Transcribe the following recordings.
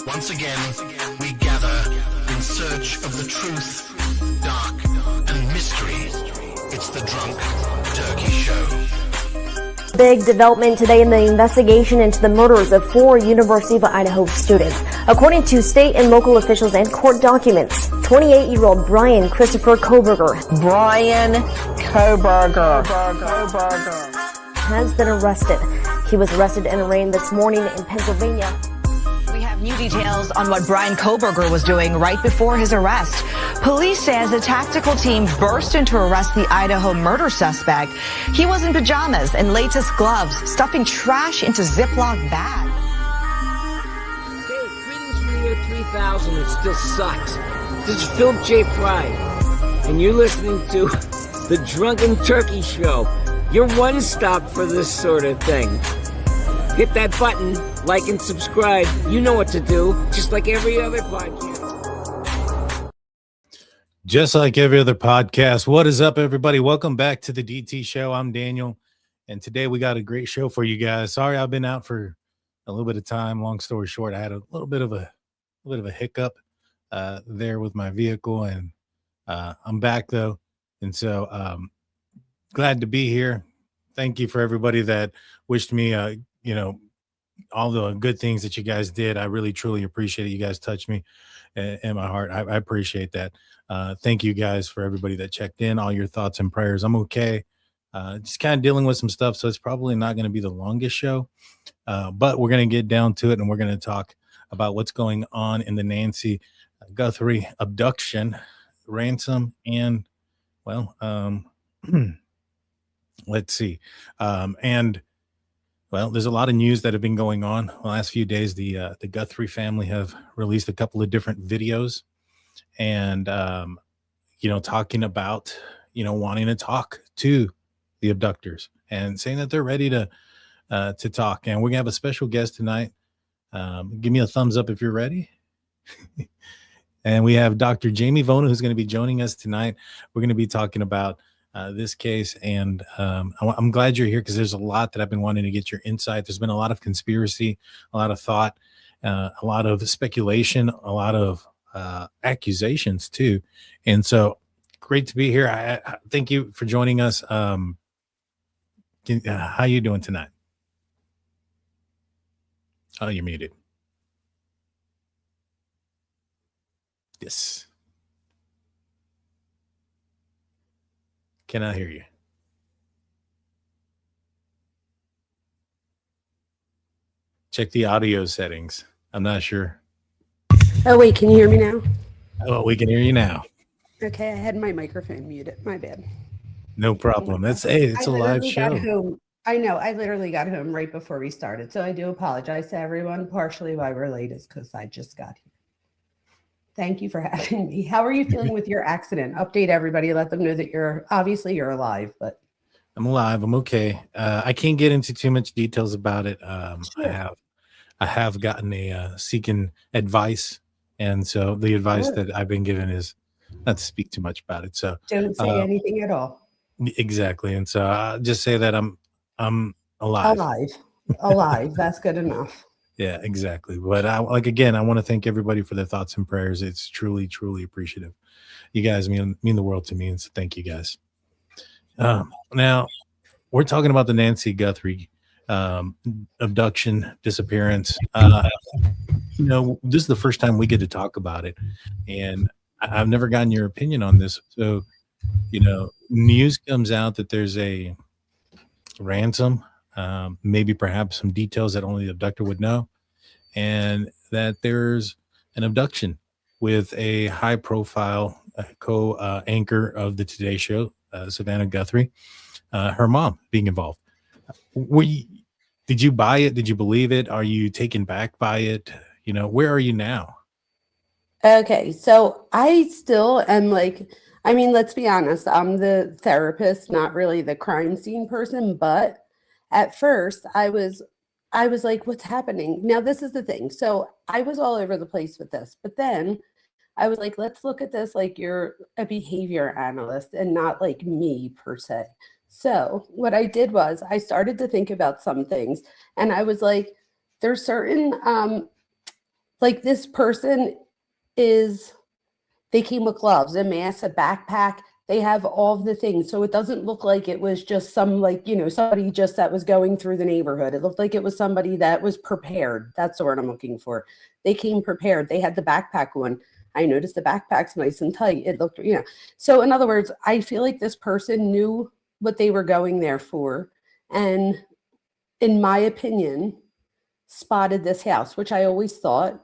once again, we gather in search of the truth, dark, and mystery. It's the Drunk Turkey Show. Big development today in the investigation into the murders of 4 University of Idaho students. According to state and local officials and court documents, 28-year-old Brian Christopher Koberger has been arrested. He was arrested and arraigned this morning in Pennsylvania. We have new details on what Brian Koberger was doing right before his arrest. Police says a tactical team burst in to arrest the Idaho murder suspect. He was in pajamas and latest gloves, stuffing trash into Ziploc bags. Hey, greetings from the year 3000. It still sucks. This is Philip J. Fry, and you're listening to the Drunken Turkey Show. Your one stop for this sort of thing. Hit that button, like and subscribe. You know what to do, just like every other podcast. Just like every other podcast. What is up, everybody? Welcome back to the DT Show. I'm Daniel, and today we got a great show for you guys. Sorry, I've been out for a little bit of time. Long story short, I had a little bit of a hiccup there with my vehicle, and I'm back though, and so glad to be here. Thank you for everybody that wished me all the good things that you guys did. I really truly appreciate it. You guys touched me in my heart. I appreciate that. Thank you guys for everybody that checked in, all your thoughts and prayers. I'm okay. Just kind of dealing with some stuff, so it's probably not going to be the longest show, but we're going to get down to it, and we're going to talk about what's going on in the Nancy Guthrie abduction, ransom, and let's see. There's a lot of news that have been going on the last few days. The Guthrie family have released a couple of different videos and, talking about, wanting to talk to the abductors and saying that they're ready to talk. And we're going to have a special guest tonight. Give me a thumbs up if you're ready. And we have Dr. Jamie Vona, who's going to be joining us tonight. We're going to be talking about this case, and I'm glad you're here because there's a lot that I've been wanting to get your insight. There's been a lot of conspiracy, a lot of thought, a lot of speculation, a lot of accusations too. And so great to be here. I thank you for joining us. How you doing tonight? Oh, you're muted. Yes. Cannot hear you. Check the audio settings. I'm not sure. Oh, wait, can you hear me now? Oh, we can hear you now. Okay, I had my microphone muted. My bad. No problem. It's a live show. I know. I literally got home right before we started. So I do apologize to everyone. Partially why we're late is because I just got here. Thank you for having me. How are you feeling with your accident? Update everybody. Let them know that you're alive, but I'm alive. I'm okay. I can't get into too much details about it. Sure. I have gotten seeking advice, and so the advice that I've been given is not to speak too much about it. So don't say anything at all. Exactly, and so I'll just say that I'm alive. Alive. That's good enough. Yeah, exactly. But I want to thank everybody for their thoughts and prayers. It's truly, truly appreciative. You guys mean the world to me, and so thank you guys. Now, we're talking about the Nancy Guthrie abduction, disappearance. This is the first time we get to talk about it, and I've never gotten your opinion on this. So, news comes out that there's a ransom, maybe perhaps some details that only the abductor would know, and that there's an abduction with a high-profile co-anchor of the Today Show, Savannah Guthrie, her mom being involved. Did you buy it? Did you believe it? Are you taken back by it? Where are you now? Okay, so I still am let's be honest. I'm the therapist, not really the crime scene person, but at first I was like, what's happening? Now, this is the thing. So I was all over the place with this, but then I was like, let's look at this like you're a behavior analyst and not like me per se. So what I did was I started to think about some things, and I was like, there's certain like this person they came with gloves, a mask, a backpack. They have all of the things. So it doesn't look like it was just some, like, somebody just that was going through the neighborhood. It looked like it was somebody that was prepared. That's the word I'm looking for. They came prepared. They had the backpack on. I noticed the backpack's nice and tight. It looked, So in other words, I feel like this person knew what they were going there for. And in my opinion, spotted this house, which I always thought,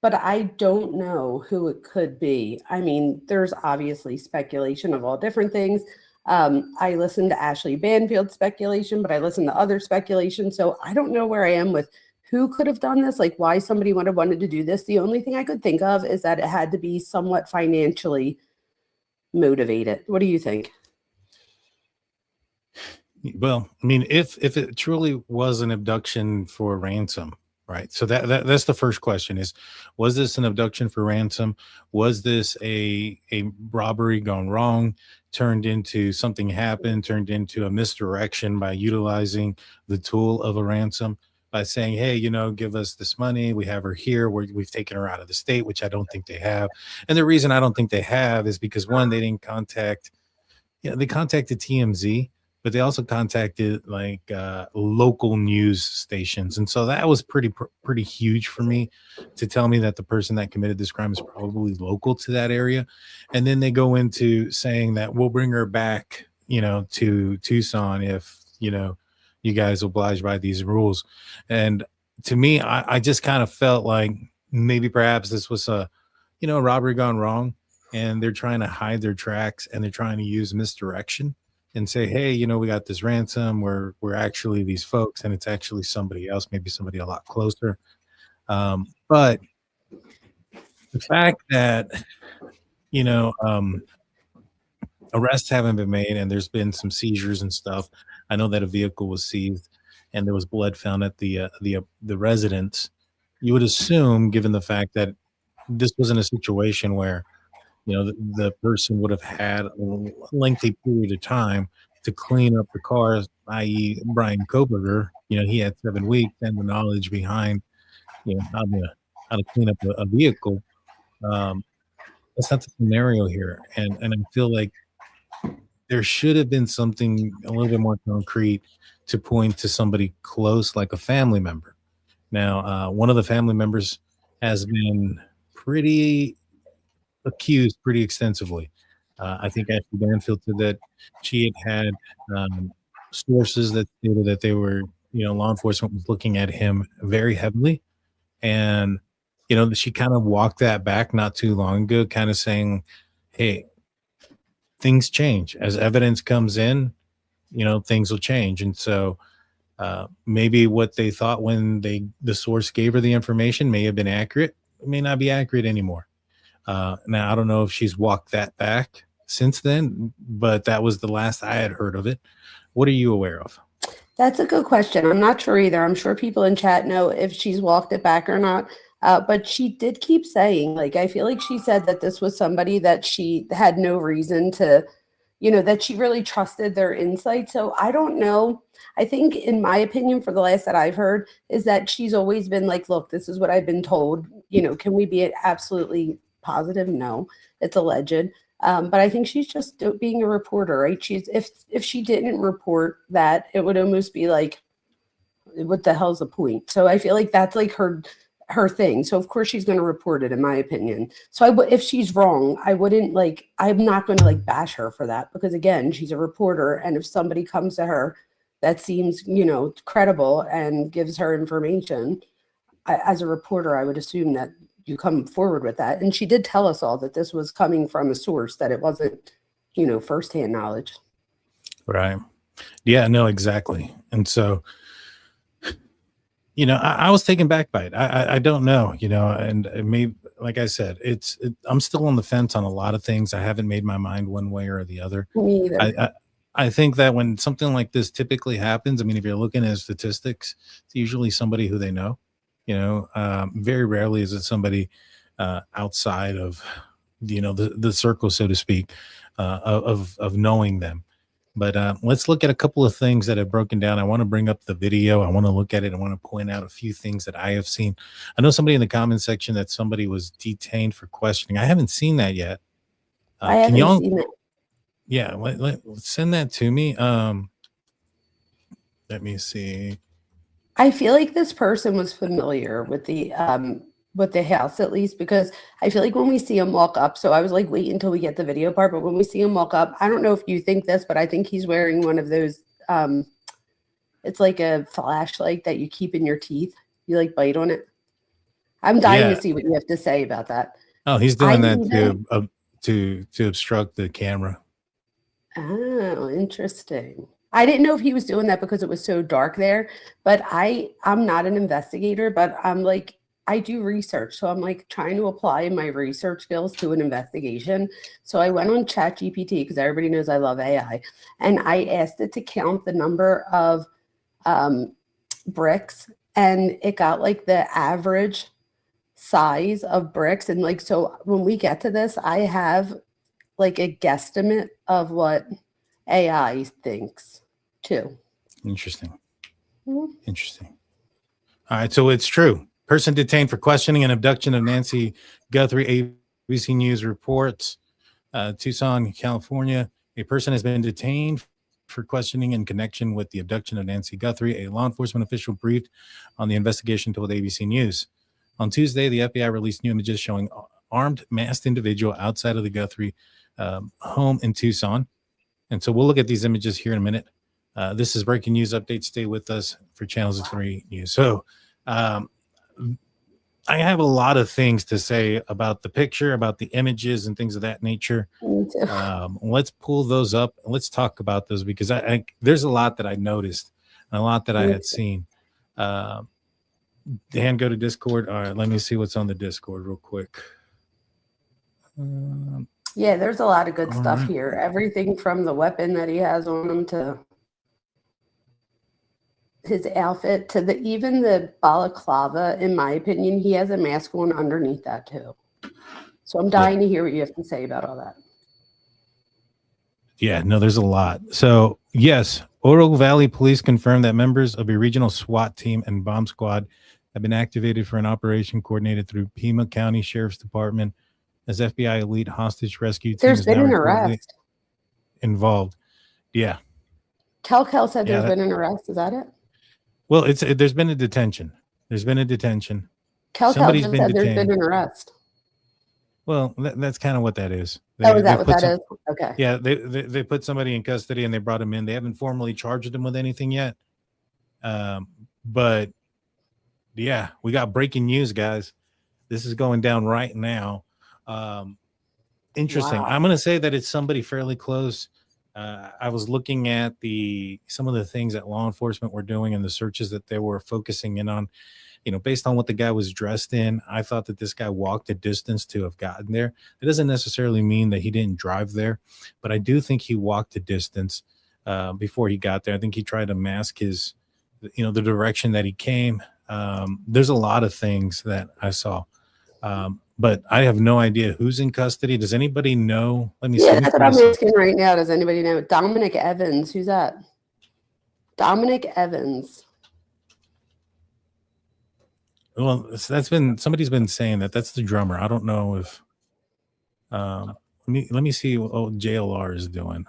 but I don't know who it could be. I mean, there's obviously speculation of all different things. I listened to Ashley Banfield's speculation, but I listened to other speculation. So I don't know where I am with who could have done this, like why somebody would have wanted to do this. The only thing I could think of is that it had to be somewhat financially motivated. What do you think? Well, I mean, if it truly was an abduction for ransom, right? So that's the first question is, was this an abduction for ransom? Was this a robbery gone wrong, turned into something happened, turned into a misdirection by utilizing the tool of a ransom, by saying, hey, give us this money. We have her here. We've taken her out of the state, which I don't think they have. And the reason I don't think they have is because, one, they didn't contact, they contacted TMZ, but they also contacted like local news stations. And so that was pretty huge for me to tell me that the person that committed this crime is probably local to that area. And then they go into saying that we'll bring her back, to Tucson if, you guys oblige by these rules. And to me, I just kind of felt like maybe perhaps this was a robbery gone wrong, and they're trying to hide their tracks, and they're trying to use misdirection and say, hey, we got this ransom. We're actually these folks, and it's actually somebody else, maybe somebody a lot closer. But the fact that, arrests haven't been made and there's been some seizures and stuff. I know that a vehicle was seized and there was blood found at the residence. You would assume, given the fact that this wasn't a situation where the person would have had a lengthy period of time to clean up the car, i.e. Brian Koberger, he had 7 weeks and the knowledge behind, how to clean up a vehicle. That's not the scenario here. And I feel like there should have been something a little bit more concrete to point to somebody close, like a family member. Now, one of the family members has been accused pretty extensively. I think Ashley Banfield said that she had sources that stated that they were, law enforcement was looking at him very heavily. And, she kind of walked that back not too long ago, kind of saying, hey, things change. As evidence comes in, things will change. And so maybe what they thought when the source gave her the information may have been accurate. It may not be accurate anymore. Now, I don't know if she's walked that back since then, but that was the last I had heard of it. What are you aware of? That's a good question. I'm not sure either. I'm sure people in chat know if she's walked it back or not. But she did keep saying, like, I feel like she said that this was somebody that she had no reason to, that she really trusted their insight. So I don't know. I think, in my opinion, for the last that I've heard, is that she's always been like, look, this is what I've been told. Can we be absolutely positive? No, it's alleged. But I think she's just being a reporter, right? If she didn't report that, it would almost be like, what the hell's the point? So I feel like that's like her thing. So of course she's going to report it, in my opinion. So if she's wrong, I'm not going to bash her for that, because again, she's a reporter. And if somebody comes to her that seems, credible and gives her information, as a reporter, I would assume that you come forward with that. And she did tell us all that this was coming from a source, that it wasn't, firsthand knowledge. Right. Yeah, no, exactly. And so, I was taken back by it. I don't know, and it may, like I said, I'm still on the fence on a lot of things. I haven't made my mind one way or the other. Me either. I think that when something like this typically happens, I mean, if you're looking at statistics, it's usually somebody who they know, very rarely is it somebody outside of, the circle, so to speak, of knowing them. But let's look at a couple of things that have broken down. I want to bring up the video. I want to look at it. I want to point out a few things that I have seen. I know somebody in the comment section that somebody was detained for questioning. I haven't seen that yet. I haven't seen it. Yeah, send that to me. Let me see. I feel like this person was familiar with the house, at least, because I feel like when we see him walk up, so I was like, wait until we get the video part, but when we see him walk up, I don't know if you think this, but I think he's wearing one of those, it's like a flashlight that you keep in your teeth. You like bite on it. I'm dying to see what you have to say about that. Oh, he's doing that to obstruct the camera. Oh, interesting. I didn't know if he was doing that because it was so dark there, but I'm not an investigator, but I'm like, I do research. So I'm like trying to apply my research skills to an investigation. So I went on ChatGPT because everybody knows I love AI. And I asked it to count the number of bricks, and it got like the average size of bricks. And like, so when we get to this, I have like a guesstimate of what AI thinks too. Interesting. Interesting. All right. So it's true. Person detained for questioning and abduction of Nancy Guthrie. ABC News reports, Tucson, California. A person has been detained for questioning in connection with the abduction of Nancy Guthrie. A law enforcement official briefed on the investigation told ABC News. On Tuesday, the FBI released new images showing armed, masked individual outside of the Guthrie home in Tucson. And so we'll look at these images here in a minute. This is breaking news update. Stay with us for Channels 3 News. So I have a lot of things to say about the picture, about the images and things of that nature. Let's pull those up and let's talk about those, because I there's a lot that I noticed and a lot that I had seen. Dan, go to Discord. All right, let me see what's on the Discord real quick. Yeah, there's a lot of good stuff here. Everything from the weapon that he has on him to his outfit to even the balaclava. In my opinion, he has a mask on underneath that too. So I'm dying to hear what you have to say about all that. Yeah, no, there's a lot. So yes, Oro Valley Police confirmed that members of a regional SWAT team and bomb squad have been activated for an operation coordinated through Pima County Sheriff's Department as FBI elite hostage rescue team. There's been an arrest involved. Yeah. Kel said there's been an arrest. Is that it? Well, there's been a detention. There's been a detention. Somebody's just said there's been an arrest. Well, that's kind of what that is. Is that what that is? Okay. Yeah, they put somebody in custody and they brought him in. They haven't formally charged him with anything yet. But yeah, we got breaking news, guys. This is going down right now. Interesting. Wow. I'm going to say that it's somebody fairly close. I was looking at some of the things that law enforcement were doing and the searches that they were focusing in on. You know, based on what the guy was dressed in, I thought that this guy walked a distance to have gotten there. It doesn't necessarily mean that he didn't drive there, but I do think he walked a distance before he got there. I think he tried to mask his, the direction that he came. There's a lot of things that I saw, but I have no idea who's in custody. Does anybody know? Let me see. That's what I'm asking right now. Does anybody know? Dominic Evans. Who's that? Dominic Evans. Well, somebody's been saying that. That's the drummer. I don't know if let me see what JLR is doing.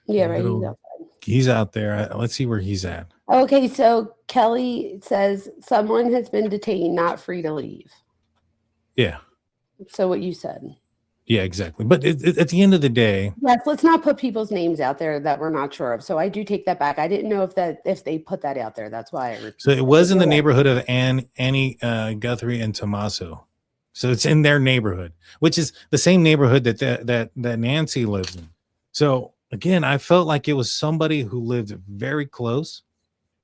Yeah, right. He's out there. Let's see where he's at. Okay, so Kelly says someone has been detained, not free to leave. Yeah. So what you said. Yeah, exactly. But at the end of the day, yes, let's not put people's names out there that we're not sure of. So I do take that back. I didn't know if they put that out there. That's why. So it was in the neighborhood of Annie Guthrie and Tommaso. So it's in their neighborhood, which is the same neighborhood that Nancy lives in. So again, I felt like it was somebody who lived very close.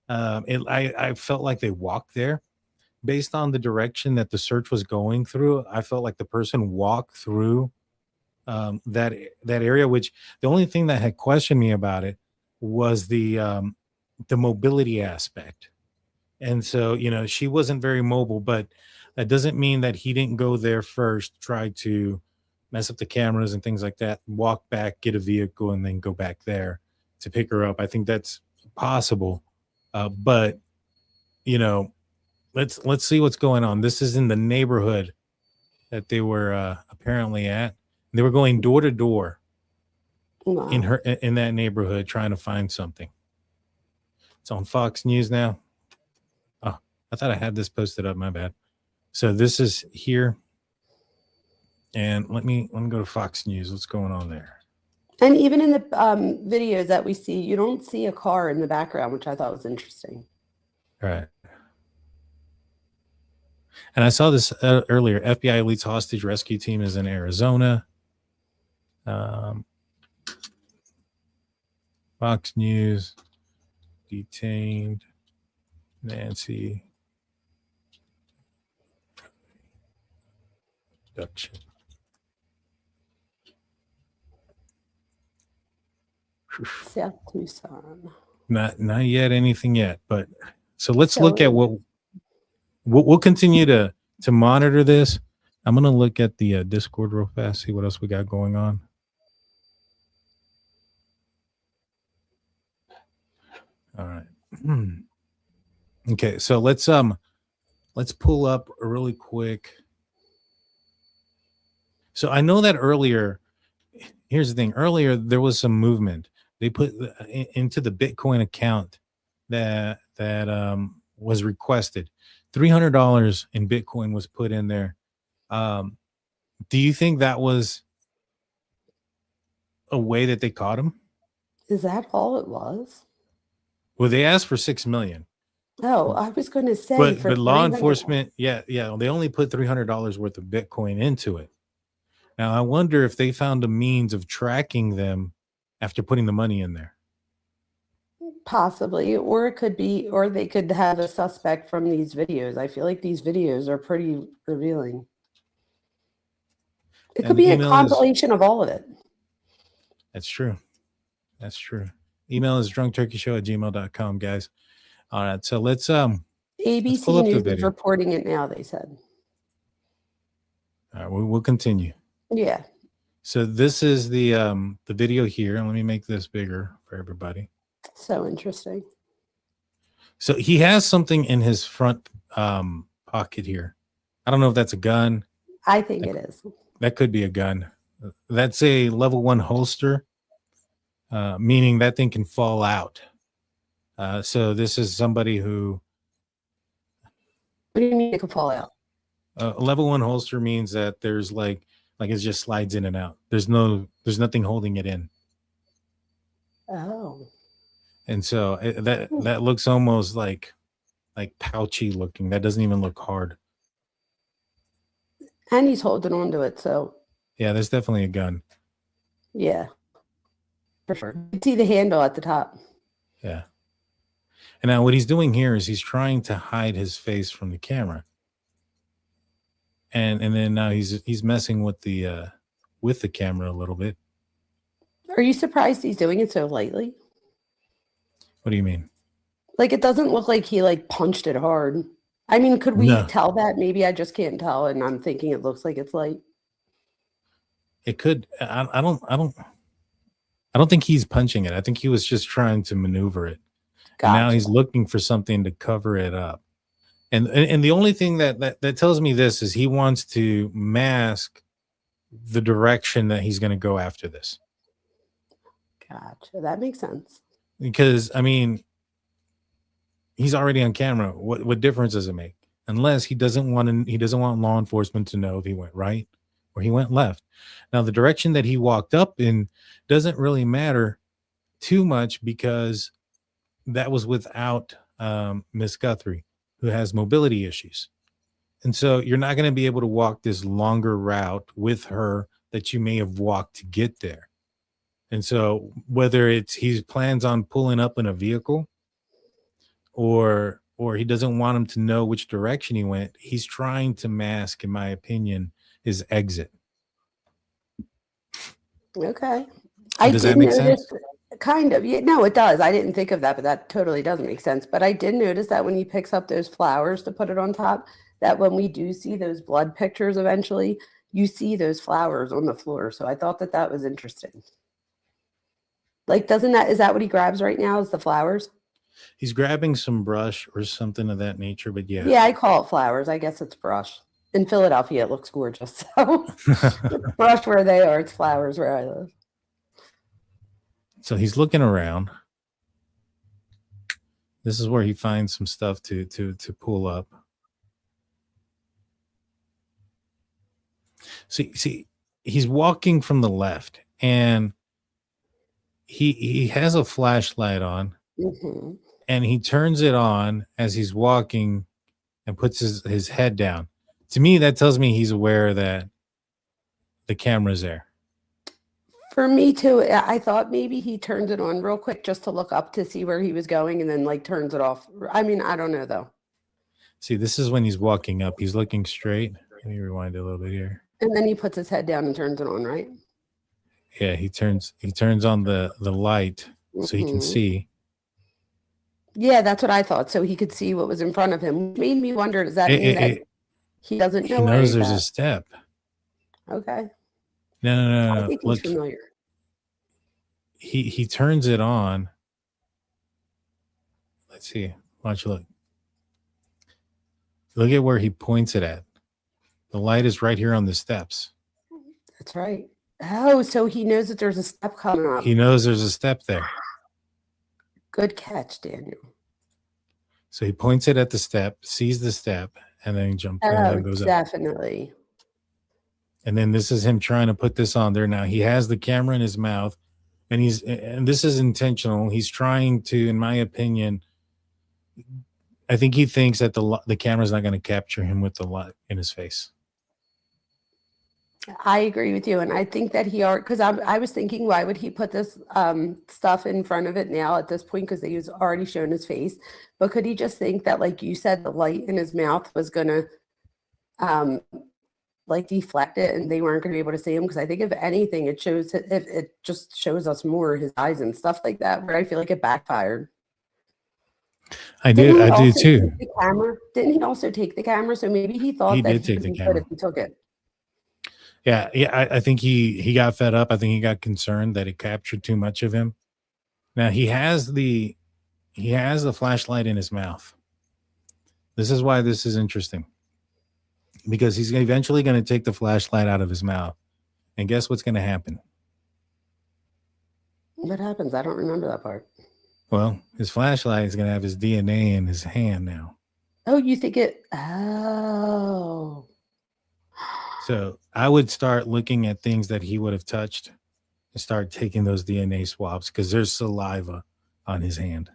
I felt like they walked there. Based on the direction that the search was going through, I felt like the person walked through that area, which the only thing that had questioned me about it was the mobility aspect. And so, she wasn't very mobile, but that doesn't mean that he didn't go there first, try to mess up the cameras and things like that, walk back, get a vehicle, and then go back there to pick her up. I think that's possible. But you know, let's see what's going on. This is in the neighborhood that they were apparently at. They were going door to door in that neighborhood trying to find something. It's on Fox News now. Oh, I thought I had this posted up. My bad. So this is here. And let me go to Fox News. What's going on there? And even in the videos that we see, you don't see a car in the background, which I thought was interesting. All right. And I saw this earlier. FBI elites hostage rescue team is in Arizona. Fox News detained Nancy Abduction. South Tucson. Not yet anything yet, but so let's look at what we'll continue to monitor this. I'm gonna look at the Discord real fast, see what else we got going on. All right. Okay, so let's pull up really quick. So I know that earlier. Here's the thing. Earlier there was some movement. They put into the Bitcoin account that was requested. $300 in Bitcoin was put in there. Do you think that was a way that they caught him? Is that all it was? Well, they asked for $6 million. Oh, I was going to say, but law enforcement, yeah, they only put $300 worth of Bitcoin into it. Now, I wonder if they found a means of tracking them after putting the money in there. Possibly, or it could be, or they could have a suspect from these videos. I feel like these videos are pretty revealing. It could be a compilation of all of it. That's true. That's true. Email is drunkturkeyshow@gmail.com, guys. All right, so let's ABC News is reporting it now, they said. All right, we'll continue. Yeah. So this is the video here. Let me make this bigger for everybody. So interesting. So he has something in his front pocket here. I don't know if that's a gun. I think it is. That could be a gun. That's a level 1 holster, meaning that thing can fall out. So this is somebody who. What do you mean it can fall out? A level 1 holster means that there's like it just slides in and out. There's nothing holding it in. Oh. And so that looks almost like pouchy looking. That doesn't even look hard. And he's holding on to it, so. Yeah, there's definitely a gun. Yeah. For sure. You see the handle at the top. Yeah. And now what he's doing here is he's trying to hide his face from the camera. And then now he's messing with the camera a little bit. Are you surprised he's doing it so lightly? What do you mean? Like, it doesn't look like he punched it hard. I mean, could we tell that? Maybe I just can't tell, and I'm thinking it looks like it's light. It could. I don't think he's punching it. I think he was just trying to maneuver it. Gotcha. And now he's looking for something to cover it up. And the only thing that tells me this is he wants to mask the direction that he's going to go after this. Gotcha. That makes sense. Because I mean, he's already on camera. What difference does it make? Unless he doesn't want law enforcement to know if he went right or he went left. Now, the direction that he walked up in doesn't really matter too much because that was without Miss Guthrie, who has mobility issues. And so you're not going to be able to walk this longer route with her that you may have walked to get there. And so whether he plans on pulling up in a vehicle or he doesn't want him to know which direction he went, he's trying to mask, in my opinion, his exit. Okay. Does that make sense? Kind of. Yeah, no, it does. I didn't think of that, but that totally doesn't make sense. But I did notice that when he picks up those flowers to put it on top, that when we do see those blood pictures eventually, you see those flowers on the floor. So I thought that that was interesting. Like, is that what he grabs right now, is the flowers? He's grabbing some brush or something of that nature, but yeah. Yeah, I call it flowers. I guess it's brush. In Philadelphia, it looks gorgeous. So it's brush where they are. It's flowers where I live. So he's looking around. This is where he finds some stuff to pull up. See, he's walking from the left, and he has a flashlight on, Mm-hmm. and he turns it on as he's walking and puts his head down. To me, that tells me he's aware that the camera's there. For me too, I thought maybe he turned it on real quick just to look up to see where he was going and then like turns it off. I mean, I don't know though. See, this is when he's walking up. He's looking straight. Let me rewind a little bit here. And then he puts his head down and turns it on, right? Yeah, he turns on the light so he can Mhm. see. Yeah, that's what I thought. So he could see what was in front of him. Which made me wonder, does that mean that he doesn't He know where knows he's there's a at? step. Okay. No. I think he's Look, familiar. he turns it on. Let's see. Why don't you look? Look at where he points it at. The light is right here on the steps. That's right. Oh, so he knows that there's a step coming up. He knows there's a step there. Good catch, Daniel. So he points it at the step, sees the step, and then he jumps and Oh, then goes up. definitely. And then this is him trying to put this on there. Now he has the camera in his mouth, and this is intentional. He's trying to, in my opinion, I think he thinks that the camera's not going to capture him with the light in his face. I agree with you. And I think that because I was thinking, why would he put this stuff in front of it now at this point? Because he was already shown his face. But could he just think that, like you said, the light in his mouth was going to like deflect it and they weren't going to be able to see him? Because I think if anything, it just shows us more his eyes and stuff like that, where I feel like it backfired. I do also too. take the camera? Didn't he also take the camera? So maybe he thought He that did take the would be good camera. if he took it. Yeah. I think he got fed up. I think he got concerned that it captured too much of him. Now he has the flashlight in his mouth. This is why this is interesting, because he's eventually going to take the flashlight out of his mouth, and guess what's going to happen? What happens? I don't remember that part. Well, his flashlight is going to have his DNA in his hand now. Oh, you think it? Oh. So I would start looking at things that he would have touched and start taking those DNA swabs, because there's saliva on his hand.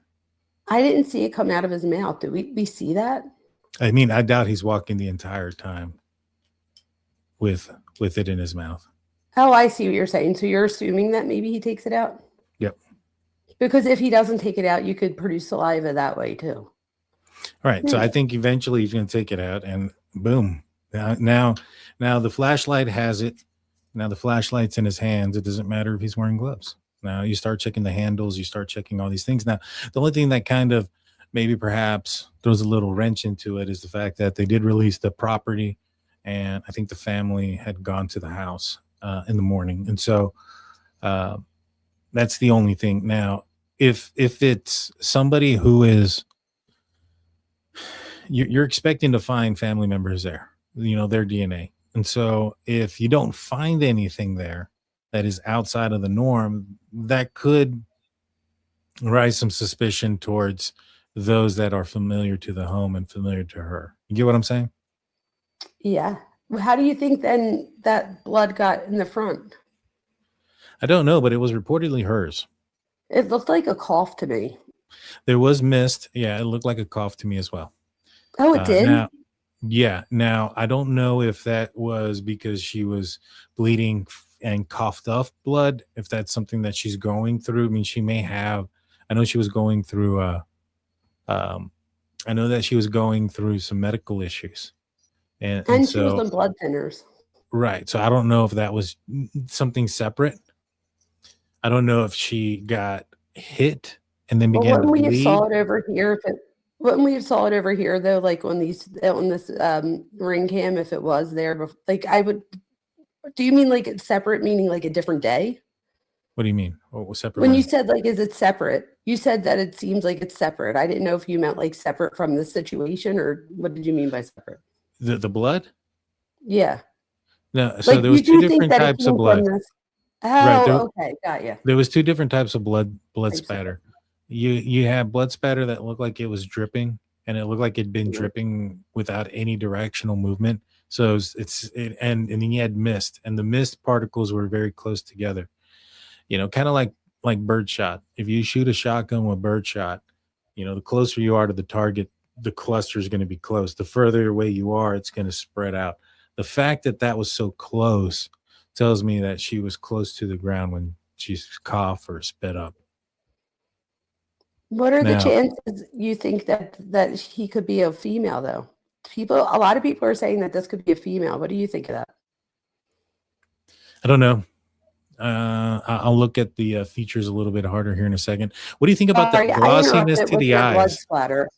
I didn't see it come out of his mouth. Did we see that? I mean, I doubt he's walking the entire time with it in his mouth. Oh, I see what you're saying. So you're assuming that maybe he takes it out? Yep. Because if he doesn't take it out, you could produce saliva that way too. All right. So I think eventually he's going to take it out, and boom. Now the flashlight has it. Now the flashlight's in his hands. It doesn't matter if he's wearing gloves. Now you start checking the handles. You start checking all these things. Now, the only thing that kind of maybe perhaps throws a little wrench into it is the fact that they did release the property, and I think the family had gone to the house in the morning. And so that's the only thing. Now, if it's somebody who is, you're expecting to find family members there, their DNA. And so if you don't find anything there that is outside of the norm, that could raise some suspicion towards those that are familiar to the home and familiar to her. You get what I'm saying? Yeah. How do you think then that blood got in the front? I don't know, but it was reportedly hers. It looked like a cough to me. There was mist. Yeah, it looked like a cough to me as well. Oh, it did? Now, I don't know if that was because she was bleeding and coughed up blood, if that's something that she's going through. I mean, she may have. I know she was going through I know that she was going through some medical issues. And she was so, on blood thinners. right. So I don't know if that was something separate. I don't know if she got hit and then began to bleed. Wouldn't we have saw it over here wouldn't we have saw it over here though, like on this ring cam, if it was there, like I would Do you mean like it's separate, meaning like a different day? What do you mean? What separate? When you said like, is it separate? You said that it seems like it's separate. I didn't know if you meant like separate from the situation, or what did you mean by separate? The blood? Yeah. No, so Like there was you two do think different that it types of came blood. from this? Right. Oh, okay, got you. There was two different types of blood Types of spatter. You had blood spatter that looked like it was dripping, and it looked like it'd been dripping without any directional movement. So and then you had mist, and the mist particles were very close together. You know, kind of like birdshot. If you shoot a shotgun with birdshot, you know, the closer you are to the target, the cluster is going to be close. The further away you are, it's going to spread out. The fact that that was so close tells me that she was close to the ground when she coughed or spit up. What are the Now- chances you think that he could be a female though? A lot of people are saying that this could be a female. What do you think of that? I don't know. I'll look at the features a little bit harder here in a second. What do you think about Sorry, the I glossiness interrupted to with the your blood eyes? splatter.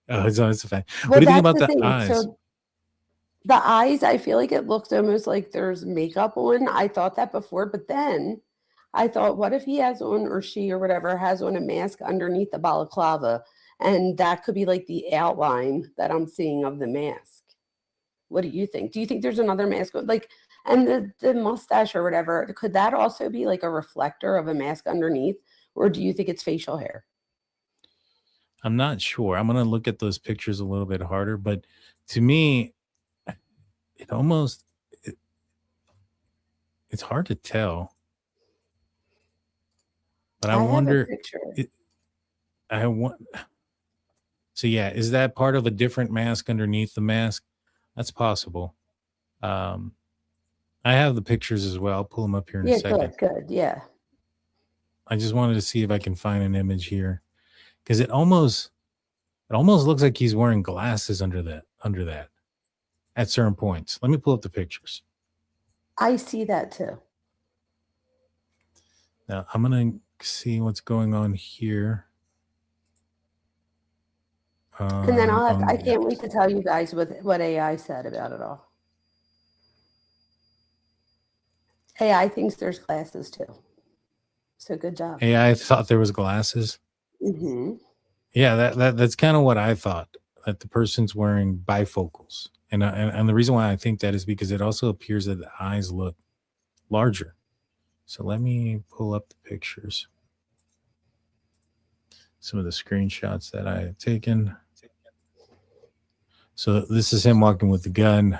Oh, it's a fact. Well, What do you think that's about the thing. eyes? So the eyes, I feel like it looked almost like there's makeup on. I thought that before, but then I thought, what if he has on, or she or whatever has on, a mask underneath the balaclava, and that could be like the outline that I'm seeing of the mask? What do you think? Do you think there's another mask like, and the mustache or whatever, could that also be like a reflector of a mask underneath, or do you think it's facial hair? I'm not sure. I'm going to look at those pictures a little bit harder, but to me, it almost it's hard to tell. But I have a wonder. picture. I want. So yeah, is that part of a different mask underneath the mask? That's possible. I have the pictures as well. I'll pull them up here in a second. Good. Yeah. I just wanted to see if I can find an image here, because it almost looks like he's wearing glasses under that at certain points. Let me pull up the pictures. I see that too. Now I'm gonna see what's going on here. And then I can't wait to tell you guys what AI said about it all. AI thinks there's glasses too. So good job. AI thought there was glasses. Mm-hmm. Yeah, that's kind of what I thought, that the person's wearing bifocals. And the reason why I think that is because it also appears that the eyes look larger. So let me pull up the pictures. Some of the screenshots that I had taken. So this is him walking with the gun.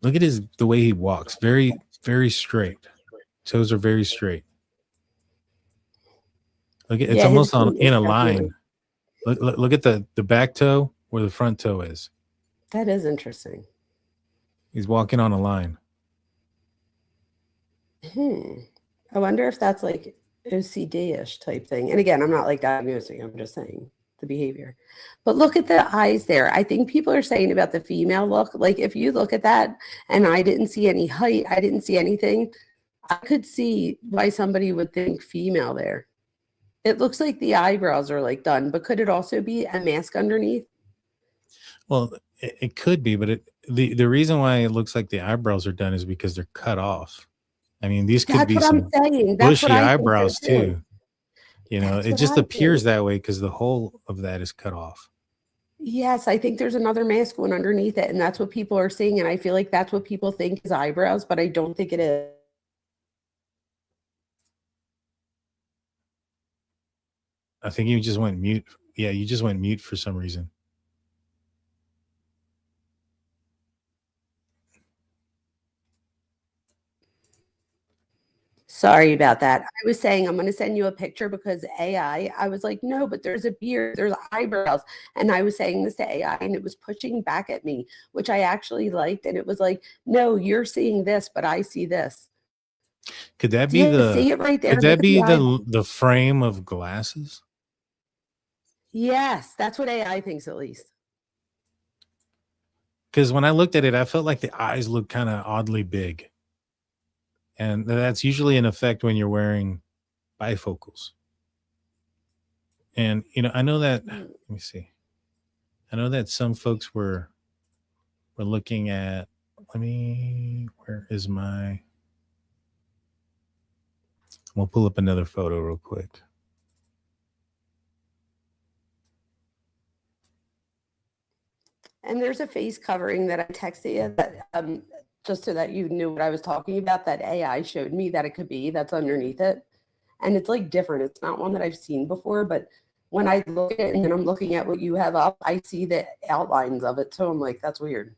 Look at the way he walks. Very, very straight. Toes are very straight. Look at, it's almost in a line. Look at the back toe where the front toe is. That is interesting. He's walking on a line. I wonder if that's like OCD-ish type thing. And again, I'm not like diagnosing, I'm just saying the behavior. But look at the eyes there. I think people are saying about the female look, like if you look at that and I didn't see any height, I didn't see anything, I could see why somebody would think female there. It looks like the eyebrows are like done, but could it also be a mask underneath? Well, it could be, but the reason why it looks like the eyebrows are done is because they're cut off. I mean, these could be some bushy eyebrows too. You know, it just appears that way because the whole of that is cut off. Yes, I think there's another mask one underneath it, and that's what people are seeing. And I feel like that's what people think is eyebrows, but I don't think it is. I think you just went mute. Yeah, you just went mute for some reason. Sorry about that. I was saying I'm going to send you a picture because AI, I was like, no, but there's a beard, there's eyebrows. And I was saying this to AI and it was pushing back at me, which I actually liked. And it was like, no, you're seeing this, but I see this. Could that be see it right there? Could that be the frame of glasses? Yes, that's what AI thinks at least. Because when I looked at it, I felt like the eyes looked kind of oddly big. And that's usually an effect when you're wearing bifocals. And, you know, I know that, let me see. I know that some folks were we're looking at, where is my, we'll pull up another photo real quick. And there's a face covering that I texted you that just so that you knew what I was talking about, that AI showed me that it could be that's underneath it. And it's like different. It's not one that I've seen before, but when I look at it and then I'm looking at what you have up, I see the outlines of it. So I'm like, that's weird.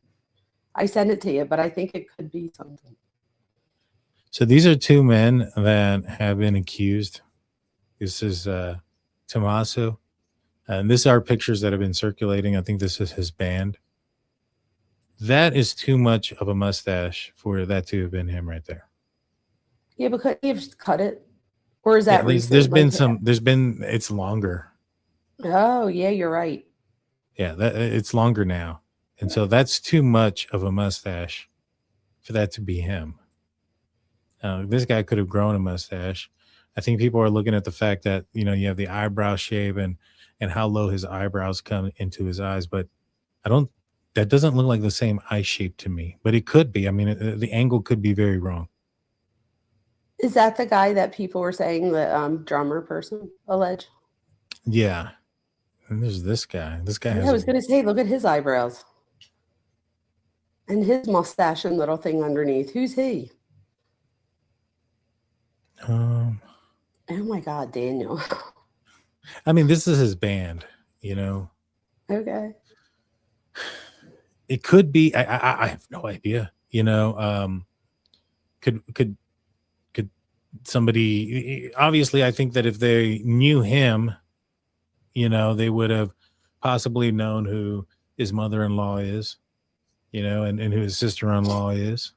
I sent it to you, but I think it could be something. So these are two men that have been accused. This is Tommaso. And these are pictures that have been circulating. I think this is his band. That is too much of a mustache for that to have been him right there. Yeah, but could you have cut it? Or is that recent? There's been, it's longer. Oh, yeah, you're right. Yeah, it's longer now. And so that's too much of a mustache for that to be him. This guy could have grown a mustache. I think people are looking at the fact that, you have the eyebrow shave and how low his eyebrows come into his eyes. But that doesn't look like the same eye shape to me. But it could be. I mean, the angle could be very wrong. Is that the guy that people were saying, the drummer person, alleged? Yeah. And there's this guy. This guy I was going to say, look at his eyebrows. And his mustache and little thing underneath. Who's he? Oh my God, Daniel. I mean, this is his band, Okay. It could be. I have no idea. Could somebody? Obviously, I think that if they knew him, they would have possibly known who his mother-in-law is, and who his sister-in-law is,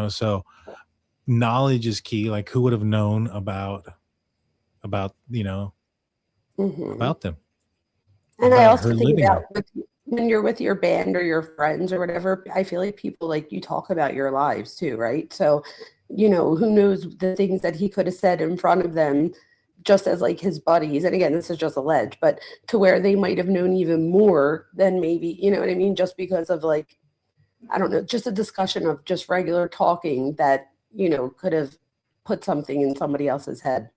So knowledge is key. Like, who would have known about about them? And I also think about when you're with your band or your friends or whatever, I feel like people like you talk about your lives too, right? So, who knows the things that he could have said in front of them just as like his buddies. And again, this is just alleged, but to where they might have known even more than maybe, you know what I mean? Just because of like, I don't know, just a discussion of just regular talking that, could have put something in somebody else's head.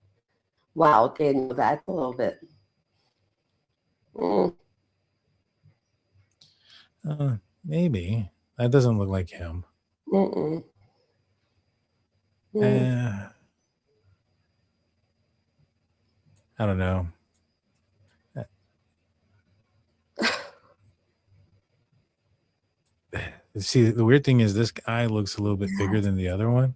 Wow, Daniel, that's a little bit. Maybe that doesn't look like him. I don't know. See, the weird thing is this guy looks a little bit bigger than the other one,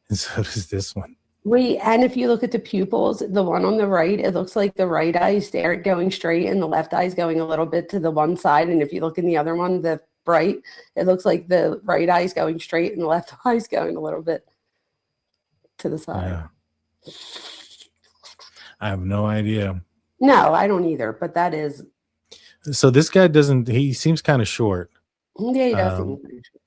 and so does this one. Wait, and if you look at the pupils, the one on the right, it looks like the right eye is going straight and the left eye is going a little bit to the one side. And if you look in the other one, the right, it looks like the right eye is going straight and the left eye is going a little bit to the side. Yeah. I have no idea. No, I don't either, but that is. So this guy he seems kind of short. Yeah, he does seem pretty short.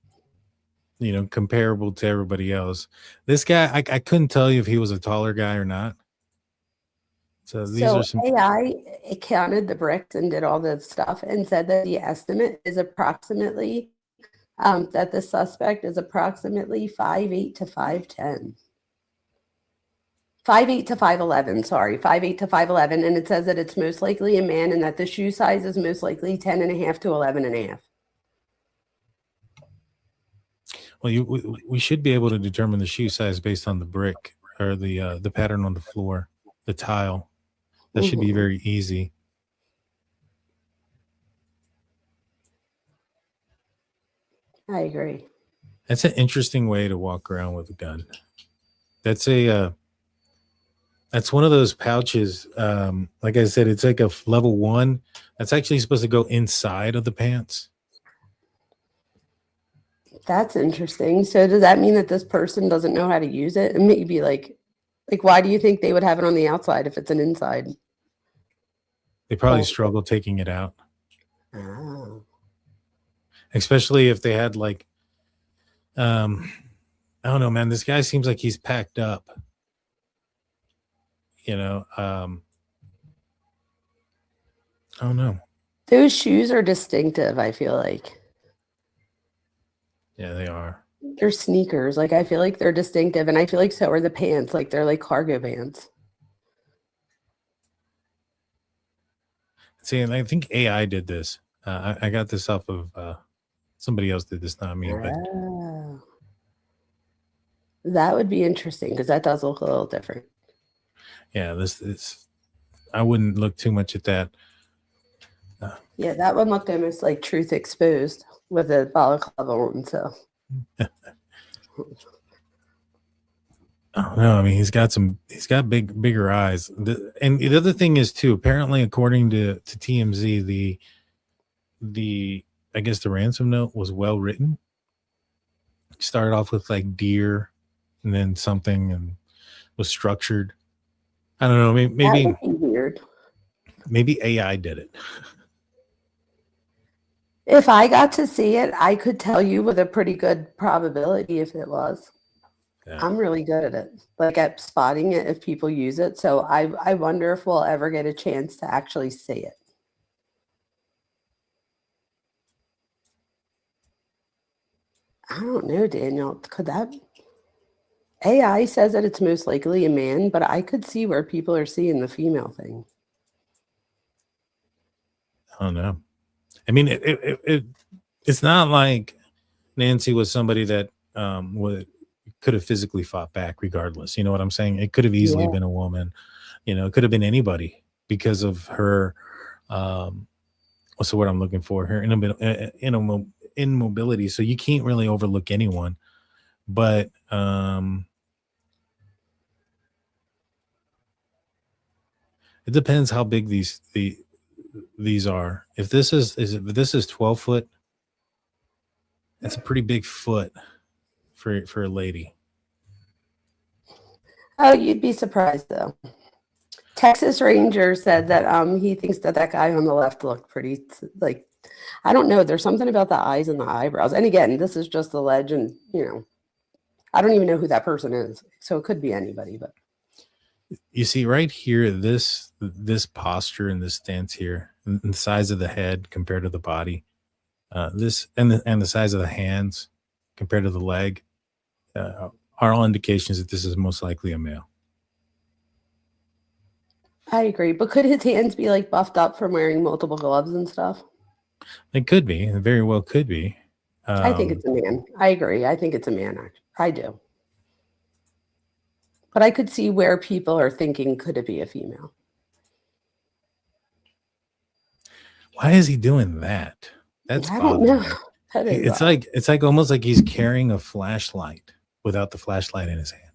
Comparable to everybody else. This guy, I couldn't tell you if he was a taller guy or not. So these are some AI, it counted the bricks and did all the stuff and said that the estimate is approximately that the suspect is approximately 5'8" to 5'10". 5'8" to 5'11", sorry, 5'8" to 5'11", and it says that it's most likely a man and that the shoe size is most likely 10.5 to 11.5. Well, we should be able to determine the shoe size based on the brick or the pattern on the floor, the tile. That should be very easy. I agree. That's an interesting way to walk around with a gun. That's one of those pouches. Like I said, it's like a level 1. That's actually supposed to go inside of the pants. That's interesting. So does that mean that this person doesn't know how to use it? And maybe like why do you think they would have it on the outside if it's an inside? They probably struggle taking it out. Oh. Especially if they had like, I don't know, man, this guy seems like he's packed up. I don't know. Those shoes are distinctive, I feel like. Yeah, they are. They're sneakers. Like, I feel like they're distinctive, and I feel like so are the pants. Like, they're like cargo pants. See, and I think AI did this. I got this off of somebody else did this, not me. But Oh. That would be interesting because that does look a little different. yeah, this is. I wouldn't look too much at that. Yeah, that one looked almost like Truth Exposed with a balaclava on. So, Oh no, I mean he's got bigger eyes. And the other thing is too, apparently according to TMZ, the I guess the ransom note was well written. Started off with like deer and then something and was structured. I don't know, maybe that would be weird. Maybe AI did it. If I got to see it, I could tell you with a pretty good probability if it was. Yeah. I'm really good at it, like at spotting it if people use it. So I wonder if we'll ever get a chance to actually see it. I don't know, Daniel. Could that? AI says that it's most likely a man, but I could see where people are seeing the female thing. I don't know. I mean, it's not like Nancy was somebody that could have physically fought back regardless. You know what I'm saying? It could have easily been a woman. You know, it could have been anybody because of her, what's the word I'm looking for? Her immobility. So you can't really overlook anyone. But it depends how big these are. If this is 12 foot, that's a pretty big foot for a lady. Oh, you'd be surprised though. Texas Ranger said that he thinks that guy on the left looked pretty like, I don't know. There's something about the eyes and the eyebrows. And again, this is just a legend. You know, I don't even know who that person is, so it could be anybody. But you see right here, this posture and this stance here, and the size of the head compared to the body, this and the size of the hands compared to the leg, are all indications that this is most likely a male. I agree. But could his hands be like buffed up from wearing multiple gloves and stuff? It could be. It very well could be. I think it's a man. I agree. I think it's a man. I do. But I could see where people are thinking, could it be a female? Why is he doing that? That's I don't know. That is it's like almost like he's carrying a flashlight without the flashlight in his hand.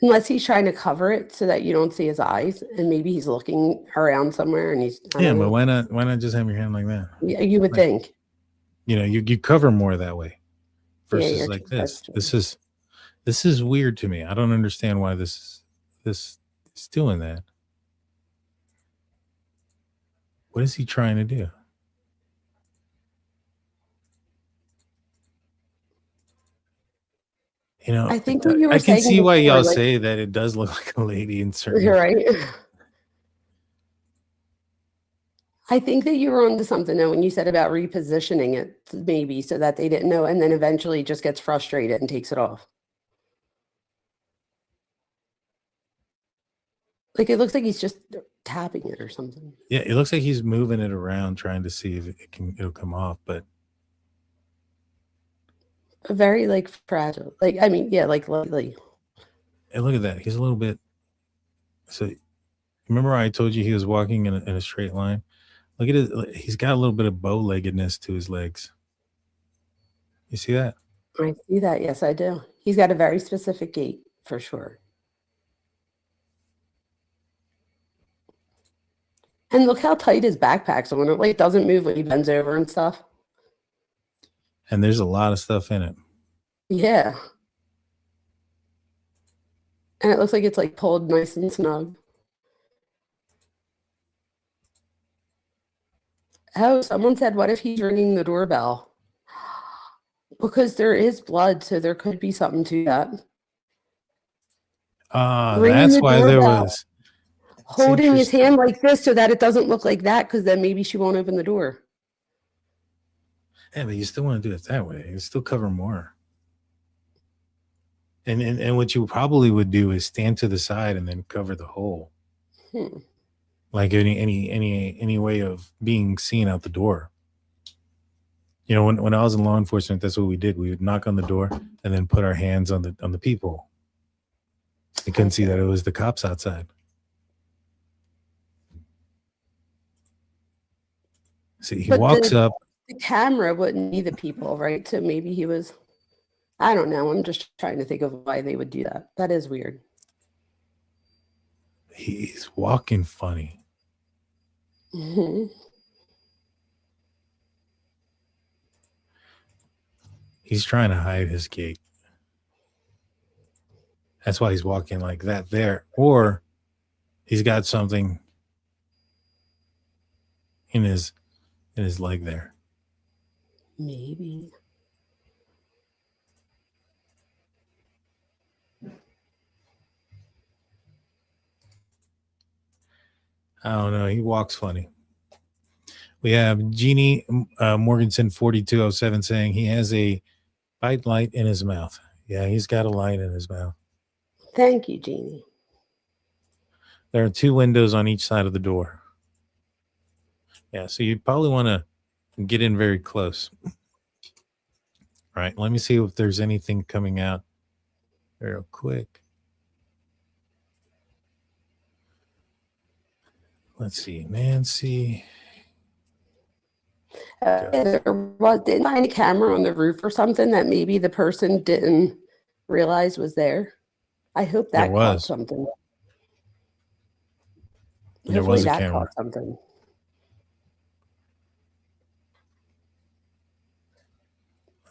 Unless he's trying to cover it so that you don't see his eyes, and maybe he's looking around somewhere and he's but why not just have your hand like that? Yeah, you would think. You know, you cover more that way versus like this. This is weird to me. I don't understand why this is doing that. What is he trying to do? You know, I think what you were I can saying see why before, y'all like- say that it does look like a lady in certain. You're right. I think that you were onto something though when you said about repositioning it, maybe so that they didn't know, and then eventually just gets frustrated and takes it off. Like it looks like he's just tapping it or something. Yeah, it looks like he's moving it around, trying to see if it'll come off, but Very like fragile. Like I mean, yeah, like lightly. and look at that. He's a little bit. So, remember I told you he was walking in a straight line. Look at it. He's got a little bit of bow-leggedness to his legs. You see that? I see that. Yes, I do. He's got a very specific gait for sure. And look how tight his backpack's on. It like doesn't move when he bends over and stuff. And there's a lot of stuff in it. Yeah. And it looks like it's like pulled nice and snug. Oh, someone said, what if he's ringing the doorbell? Because there is blood, so there could be something to that. Ringing That's the why there doorbell. was Holding his hand like this so that it doesn't look like that, because then maybe she won't open the door. Yeah, but you still want to do it that way. You still cover more. And what you probably would do is stand to the side and then cover the hole. Like any way of being seen out the door. You know, when I was in law enforcement, that's what we did. We would knock on the door and then put our hands on the people. They couldn't see that it was the cops outside. See, he walks up. The camera wouldn't be the people, right? So maybe he was, I don't know. I'm just trying to think of why they would do that. That is weird. He's walking funny. He's trying to hide his gait. That's why he's walking like that there. Or he's got something in his leg there. Maybe. I don't know. He walks funny. We have Jeannie Morganson 4207 saying he has a bite light in his mouth. Yeah, he's got a light in his mouth. Thank you, Jeannie. There are 2 windows on each side of the door. Yeah, so you'd probably want to get in very close. All right, let me see if there's anything coming out real quick. Let's see, Nancy. There didn't find a camera on the roof or something that maybe the person didn't realize was there. I hope that caught something. There was a camera. Caught something.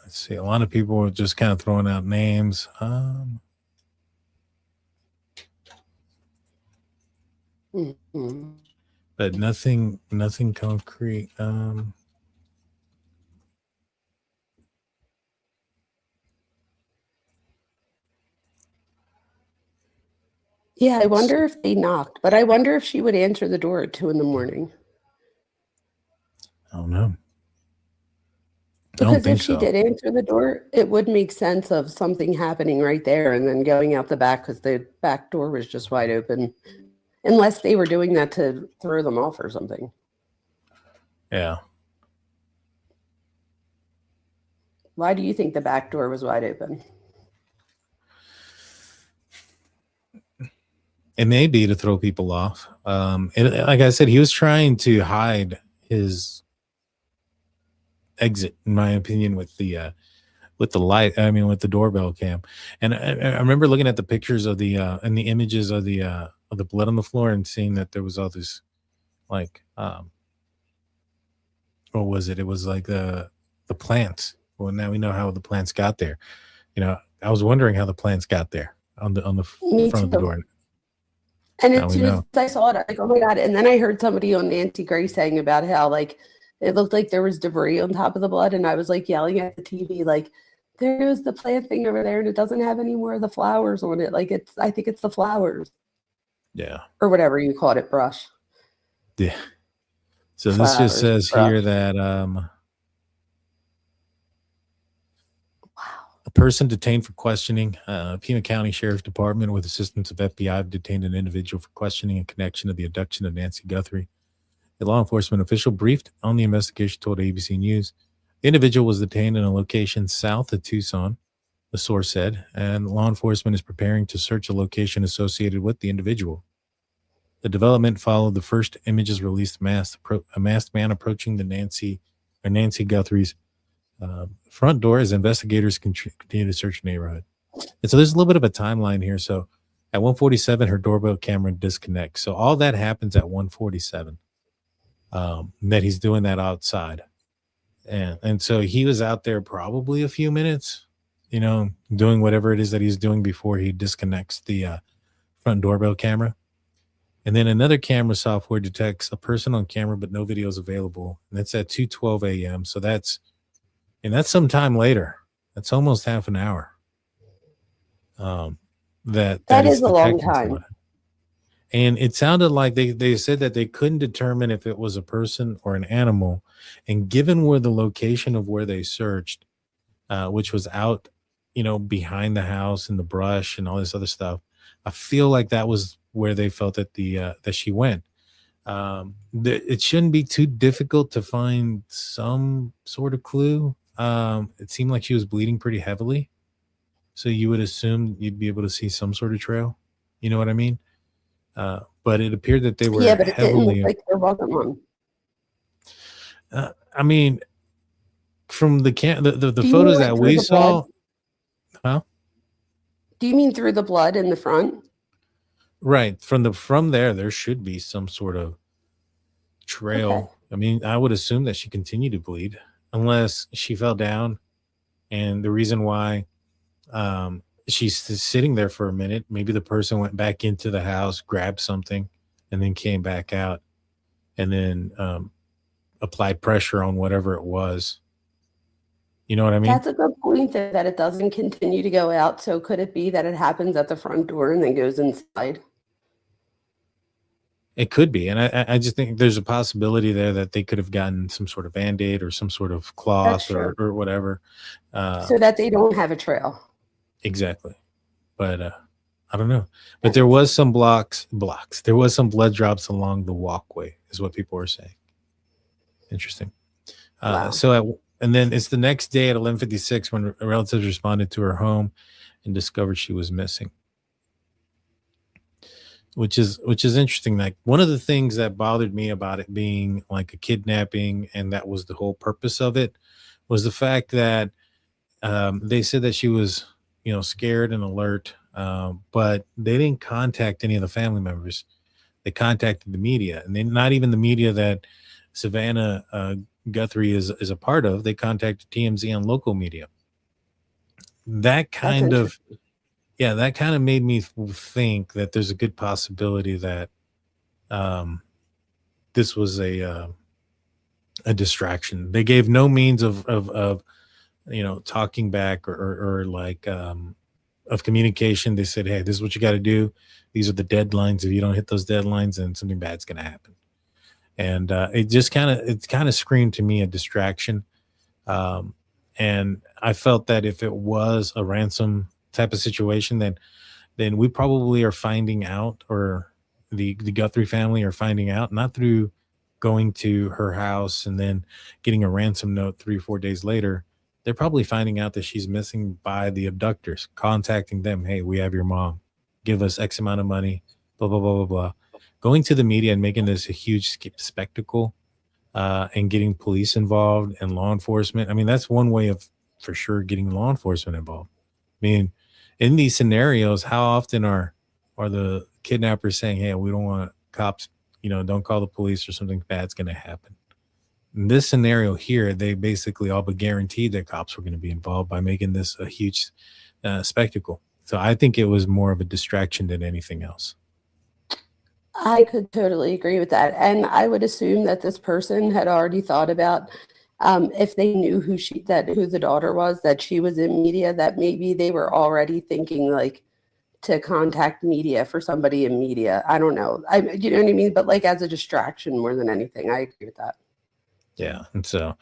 Let's see. A lot of people were just kind of throwing out names. But nothing concrete. Yeah, I wonder if they knocked, but I wonder if she would answer the door at 2 a.m. I don't know. Because if she did answer the door, it would make sense of something happening right there and then going out the back because the back door was just wide open. Unless they were doing that to throw them off or something. Yeah. Why do you think the back door was wide open? It may be to throw people off. Like I said, he was trying to hide his exit, in my opinion, with the light. I mean, with the doorbell cam. And I remember looking at the pictures of the and the images of the blood on the floor and seeing that there was all this, like, what was it? It was like the plants. Well, now we know how the plants got there. You know, I was wondering how the plants got there on the front of the door. And as soon as I saw it, I'm like, oh my God. And then I heard somebody on Nancy Gray saying about how, like, it looked like there was debris on top of the blood. And I was like yelling at the TV, like, there goes the plant thing over there. And it doesn't have any more of the flowers on it. Like, I think it's the flowers. Yeah. Or whatever you called it, brush. Yeah. So flowers, this just says brush. Here that a person detained for questioning. Pima County Sheriff's Department, with assistance of FBI, detained an individual for questioning in connection to the abduction of Nancy Guthrie. A law enforcement official briefed on the investigation told ABC News the individual was detained in a location south of Tucson, the source said, and law enforcement is preparing to search a location associated with the individual. The development followed the first images released a masked man approaching the Nancy Guthrie's front door as investigators continue to search the neighborhood. And so there's a little bit of a timeline here. So at 1:47, her doorbell camera disconnects. So all that happens at 1:47. That he's doing that outside. And so he was out there probably a few minutes, you know, doing whatever it is that he's doing before he disconnects the front doorbell camera. And then another camera software detects a person on camera, but no video is available. And that's at 2:12 a.m. So that's some time later. That's almost half an hour. That is a long time. And it sounded like they said that they couldn't determine if it was a person or an animal. And given where the location of where they searched, which was out, behind the house in the brush and all this other stuff, I feel like that was where they felt that that she went. It shouldn't be too difficult to find some sort of clue. It seemed like she was bleeding pretty heavily, so you would assume you'd be able to see some sort of trail. You know what I mean? But it appeared that they were Yeah, but it didn't look heavily. like there wasn't one. I mean, from the Do you mean photos like that through we the saw, blood? huh? Do you mean through the blood in the front? Right, from there should be some sort of Okay. trail. I mean, I would assume that she continued to bleed unless she fell down, and the reason why she's sitting there for a minute, maybe the person went back into the house, grabbed something, and then came back out, and then applied pressure on whatever it was. You know what I mean? That's a good point that it doesn't continue to go out. So could it be that it happens at the front door and then goes inside? It could be, and I just think there's a possibility there that they could have gotten some sort of Band-Aid or some sort of That's cloth true. or whatever. So that they don't have a trail. Exactly. But I don't know. But there was some blocks. There was some blood drops along the walkway, is what people were saying. Interesting. Wow. And then it's the next day at 11:56 when relatives responded to her home and discovered she was missing. Which is interesting. Like, one of the things that bothered me about it being like a kidnapping, and that was the whole purpose of it, was the fact that they said that she was, scared and alert, but they didn't contact any of the family members. They contacted the media, and not even the media that Savannah Guthrie is a part of. They contacted TMZ on local media. That That's kind of interesting. that kind of made me think that there's a good possibility that this was a distraction. They gave no means of talking back or like of communication. They said, hey, this is what you got to do. These are the deadlines. If you don't hit those deadlines, then something bad's going to happen. And it kind of screamed to me a distraction. And I felt that if it was a ransom type of situation, then we probably are finding out, or the Guthrie family are finding out, not through going to her house and then getting a ransom note 3 or 4 days later. They're probably finding out that she's missing by the abductors, contacting them. Hey, we have your mom. Give us X amount of money, blah, blah, blah, blah, blah. Going to the media and making this a huge spectacle, and getting police involved and law enforcement. I mean, that's one way of, for sure, getting law enforcement involved. I mean, in these scenarios, how often are the kidnappers saying, hey, we don't want cops, don't call the police or something bad's going to happen. In this scenario here, they basically all but guaranteed that cops were going to be involved by making this a huge spectacle. So I think it was more of a distraction than anything else. I could totally agree with that. And I would assume that this person had already thought about, if they knew who the daughter was, that she was in media, that maybe they were already thinking like to contact media for somebody in media. I don't know. You know what I mean? But like as a distraction more than anything, I agree with that. Yeah. And so,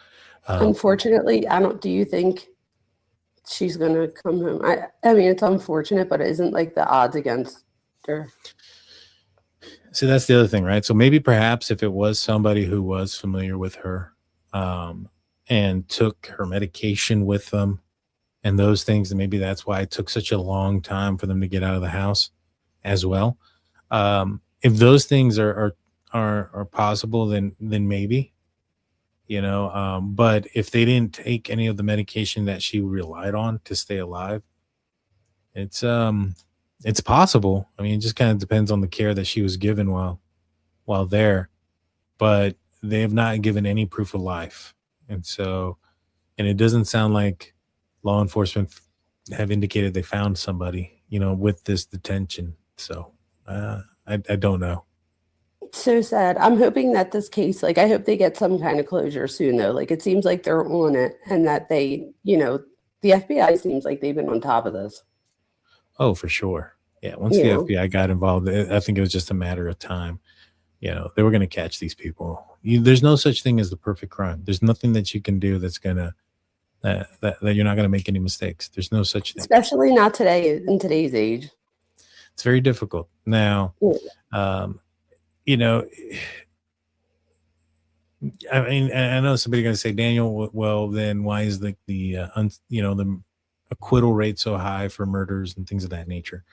unfortunately, do you think she's going to come home? I mean, it's unfortunate, but it isn't like the odds against her. See, that's the other thing, right? So maybe perhaps if it was somebody who was familiar with her, and took her medication with them and those things, and maybe that's why it took such a long time for them to get out of the house as well. If those things are possible, then maybe, but if they didn't take any of the medication that she relied on to stay alive, it's possible. I mean, it just kind of depends on the care that she was given while there, but they have not given any proof of life. And it doesn't sound like law enforcement have indicated they found somebody, with this detention. So I don't know. So sad. I'm hoping that this case, I hope they get some kind of closure soon, though. It seems like they're on it, and that they, the FBI seems like they've been on top of this. Oh, for sure. Yeah, once you the know. FBI got involved, I think it was just a matter of time. They were going to catch these people. There's no such thing as the perfect crime. There's nothing that you can do that's gonna that you're not going to make any mistakes. There's no such thing. Especially not today, in today's age. It's very difficult now. Yeah. You know, I mean, I know somebody's going to say, Daniel, well, then why is the acquittal rate so high for murders and things of that nature,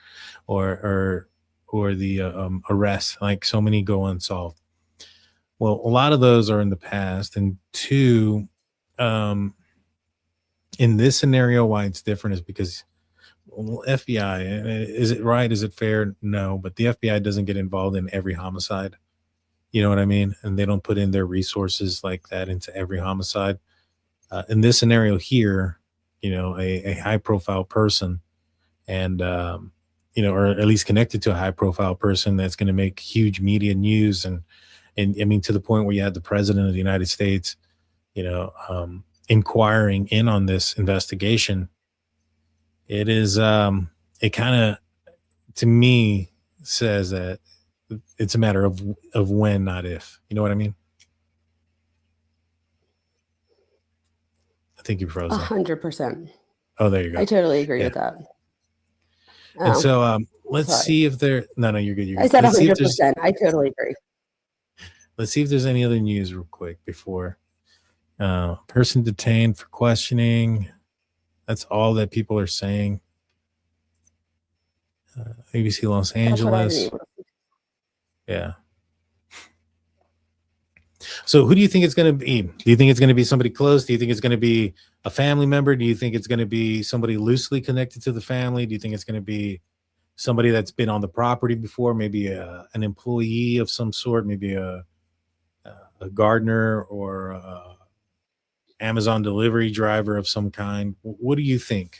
or the arrests, like so many go unsolved? Well, a lot of those are in the past, and two, in this scenario, why it's different is because FBI, is it right? Is it fair? No, but the FBI doesn't get involved in every homicide. You know what I mean? And they don't put in their resources like that into every homicide. In this scenario here, a high profile person and, or at least connected to a high profile person that's going to make huge media news. And I mean, to the point where you had the president of the United States, inquiring in on this investigation. It is, it kind of, to me, says that it's a matter of when, not if. You know what I mean? I think you froze. 100%. Oh, there you go. I totally agree with that. And so let's sorry. see if there. No, you're good. You're good. I said Let's see if 100%. I totally agree. Let's see if there's any other news real quick before. Person detained for questioning. That's all that people are saying. ABC Los Angeles. Yeah. So who do you think it's going to be? Do you think it's going to be somebody close? Do you think it's going to be a family member? Do you think it's going to be somebody loosely connected to the family? Do you think it's going to be somebody that's been on the property before? Maybe an employee of some sort, maybe a gardener or a Amazon delivery driver of some kind. What do you think?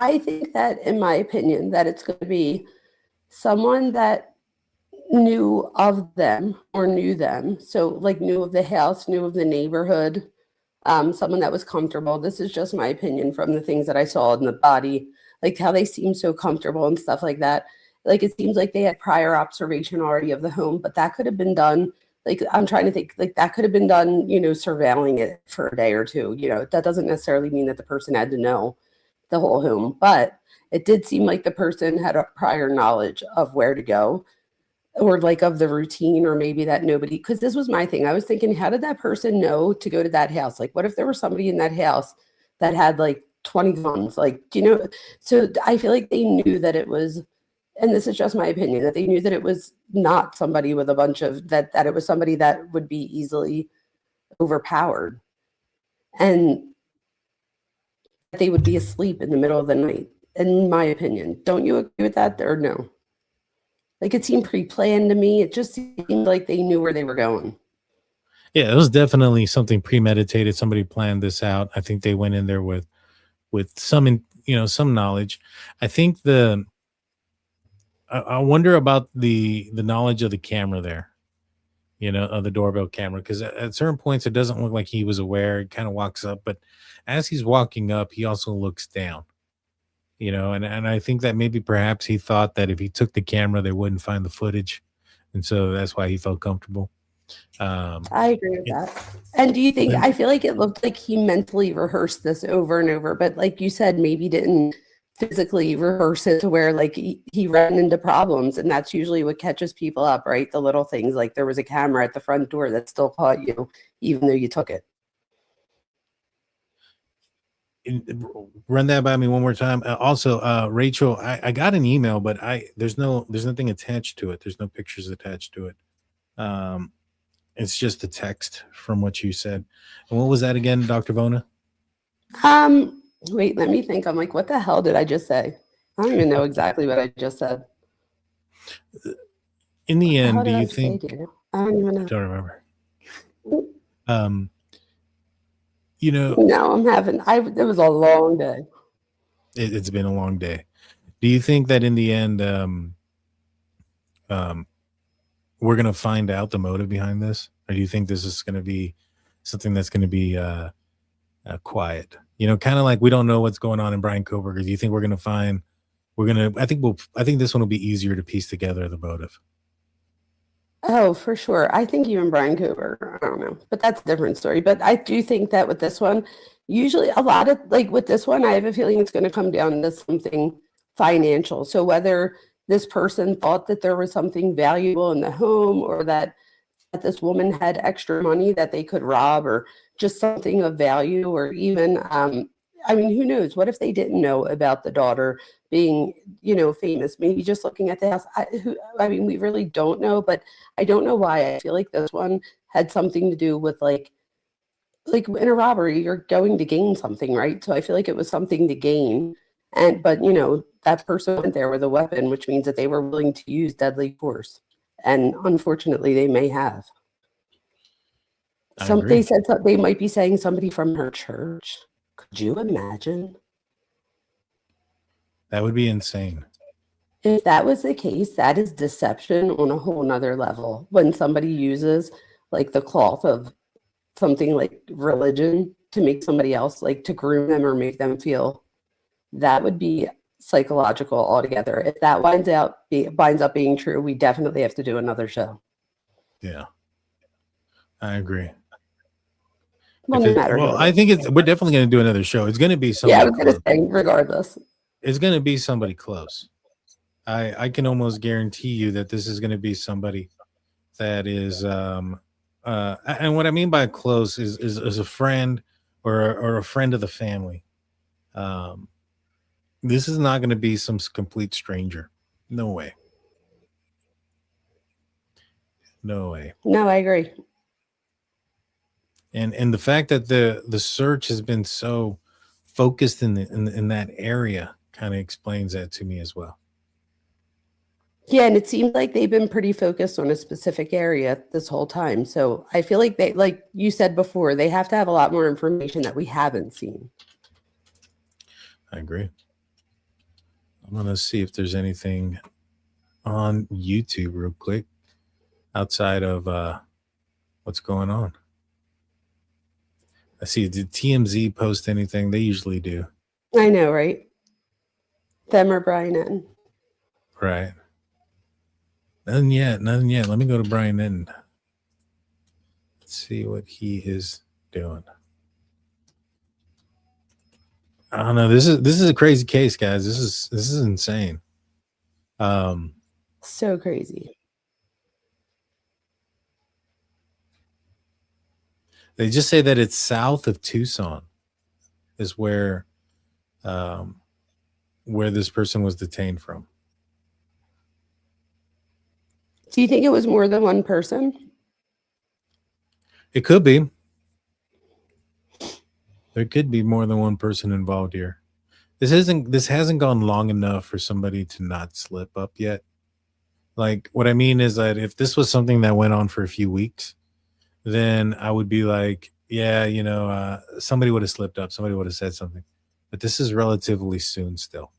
I think that, in my opinion, that it's going to be someone that knew of them or knew them. So like knew of the house, knew of the neighborhood, someone that was comfortable. This is just my opinion from the things that I saw in the body, like how they seem so comfortable and stuff like that. Like it seems like they had prior observation already of the home, but that could have been done. Like I'm trying to think, like that could have been done, surveilling it for a day or two. That doesn't necessarily mean that the person had to know the whole home, but it did seem like the person had a prior knowledge of where to go, or like of the routine, or maybe that nobody, because this was my thing. I was thinking, how did that person know to go to that house? Like, what if there was somebody in that house that had like 20 guns? Like, so I feel like they knew that it was, and this is just my opinion, that they knew that it was not somebody with a bunch of, that it was somebody that would be easily overpowered. And they would be asleep in the middle of the night, in my opinion. Don't you agree with that, or no? Like it seemed pre-planned to me. It just seemed like they knew where they were going. Yeah, it was definitely something premeditated. Somebody planned this out. I think they went in there with some, some knowledge. I think I wonder about the knowledge of the camera there, of the doorbell camera, because at certain points it doesn't look like he was aware. He kind of walks up, but as he's walking up, he also looks down. And I think that maybe perhaps he thought that if he took the camera, they wouldn't find the footage. And so that's why he felt comfortable. I agree with that. And do you think, I feel like it looked like he mentally rehearsed this over and over, but like you said, maybe didn't physically rehearse it to where like he ran into problems. And that's usually what catches people up, right? The little things, like there was a camera at the front door that still caught you, even though you took it. Run that by me one more time. Also, Rachel, I got an email, but there's nothing attached to it. There's no pictures attached to it. It's just the text from what you said. And what was that again, Dr. Vona? Wait, let me think. I'm like, what the hell did I just say? I don't even know exactly what I just said. In the end, do you think? I don't even know. Don't remember. No, it was a long day. It's been a long day. Do you think that in the end, we're going to find out the motive behind this? Or do you think this is going to be something that's going to be quiet? Kind of like we don't know what's going on in Brian Koberger. Do you think we're going to find I think this one will be easier to piece together the motive. Oh, for sure. I think even Brian Cooper, I don't know, but that's a different story. But I do think that with this one, usually a lot of like with this one, I have a feeling it's going to come down to something financial. So whether this person thought that there was something valuable in the home or that this woman had extra money that they could rob or just something of value or even I mean, who knows? What if they didn't know about the daughter being, famous? Maybe just looking at the house. I mean, we really don't know, but I don't know why. I feel like this one had something to do with like in a robbery, you're going to gain something, right? So I feel like it was something to gain. But that person went there with a weapon, which means that they were willing to use deadly force. And unfortunately, they may have. They said they might be saying somebody from her church. Could you imagine? That would be insane. If that was the case, that is deception on a whole nother level. When somebody uses like the cloth of something like religion to make somebody else, like to groom them or make them feel, that would be psychological altogether. If that winds up being true, we definitely have to do another show. Yeah, I agree. Well, I think we're definitely going to do another show. It's going to be somebody. Yeah, I was going to say, regardless, it's going to be somebody close. I can almost guarantee you that this is going to be somebody that is, and what I mean by close is a friend or a friend of the family. This is not going to be some complete stranger. No way. No way. No, I agree. And the fact that the search has been so focused in that area kind of explains that to me as well. Yeah, and it seems like they've been pretty focused on a specific area this whole time. So I feel like they, like you said before, they have to have a lot more information that we haven't seen. I agree. I'm going to see if there's anything on YouTube real quick outside of what's going on. I see. Did TMZ post anything? They usually do. I know, right? Them or Brian N. Right. Nothing yet. Let me go to Brian N. Let's see what he is doing. I don't know. This is a crazy case, guys. This is insane. So crazy. They just say that it's south of Tucson is where this person was detained from. Do you think it was more than one person? It could be. There could be more than one person involved here. This hasn't gone long enough for somebody to not slip up yet. Like, what I mean is that if this was something that went on for a few weeks, then I would be like, yeah, somebody would have slipped up. Somebody would have said something. But this is relatively soon still.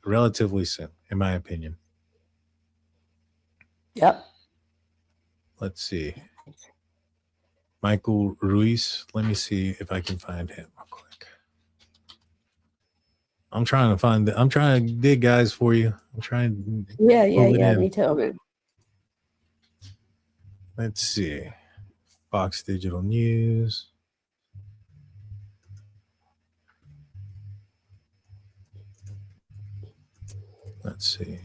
Relatively soon, in my opinion. Yep. Let's see. Michael Ruiz. Let me see if I can find him real quick. I'm trying to dig guys for you. I'm trying. Yeah. Me too, man. Let's see. Fox Digital News. Let's see.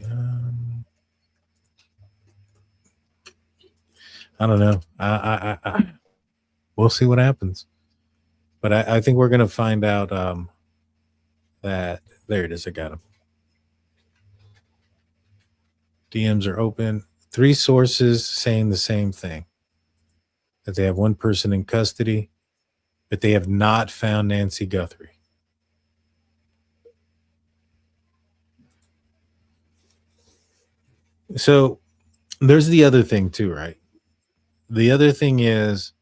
I don't know. We'll see what happens. But I think we're going to find out that there it is. I got him. DMs are open. 3 sources saying the same thing. That they have one person in custody, but they have not found Nancy Guthrie. So there's the other thing too, right? The other thing is,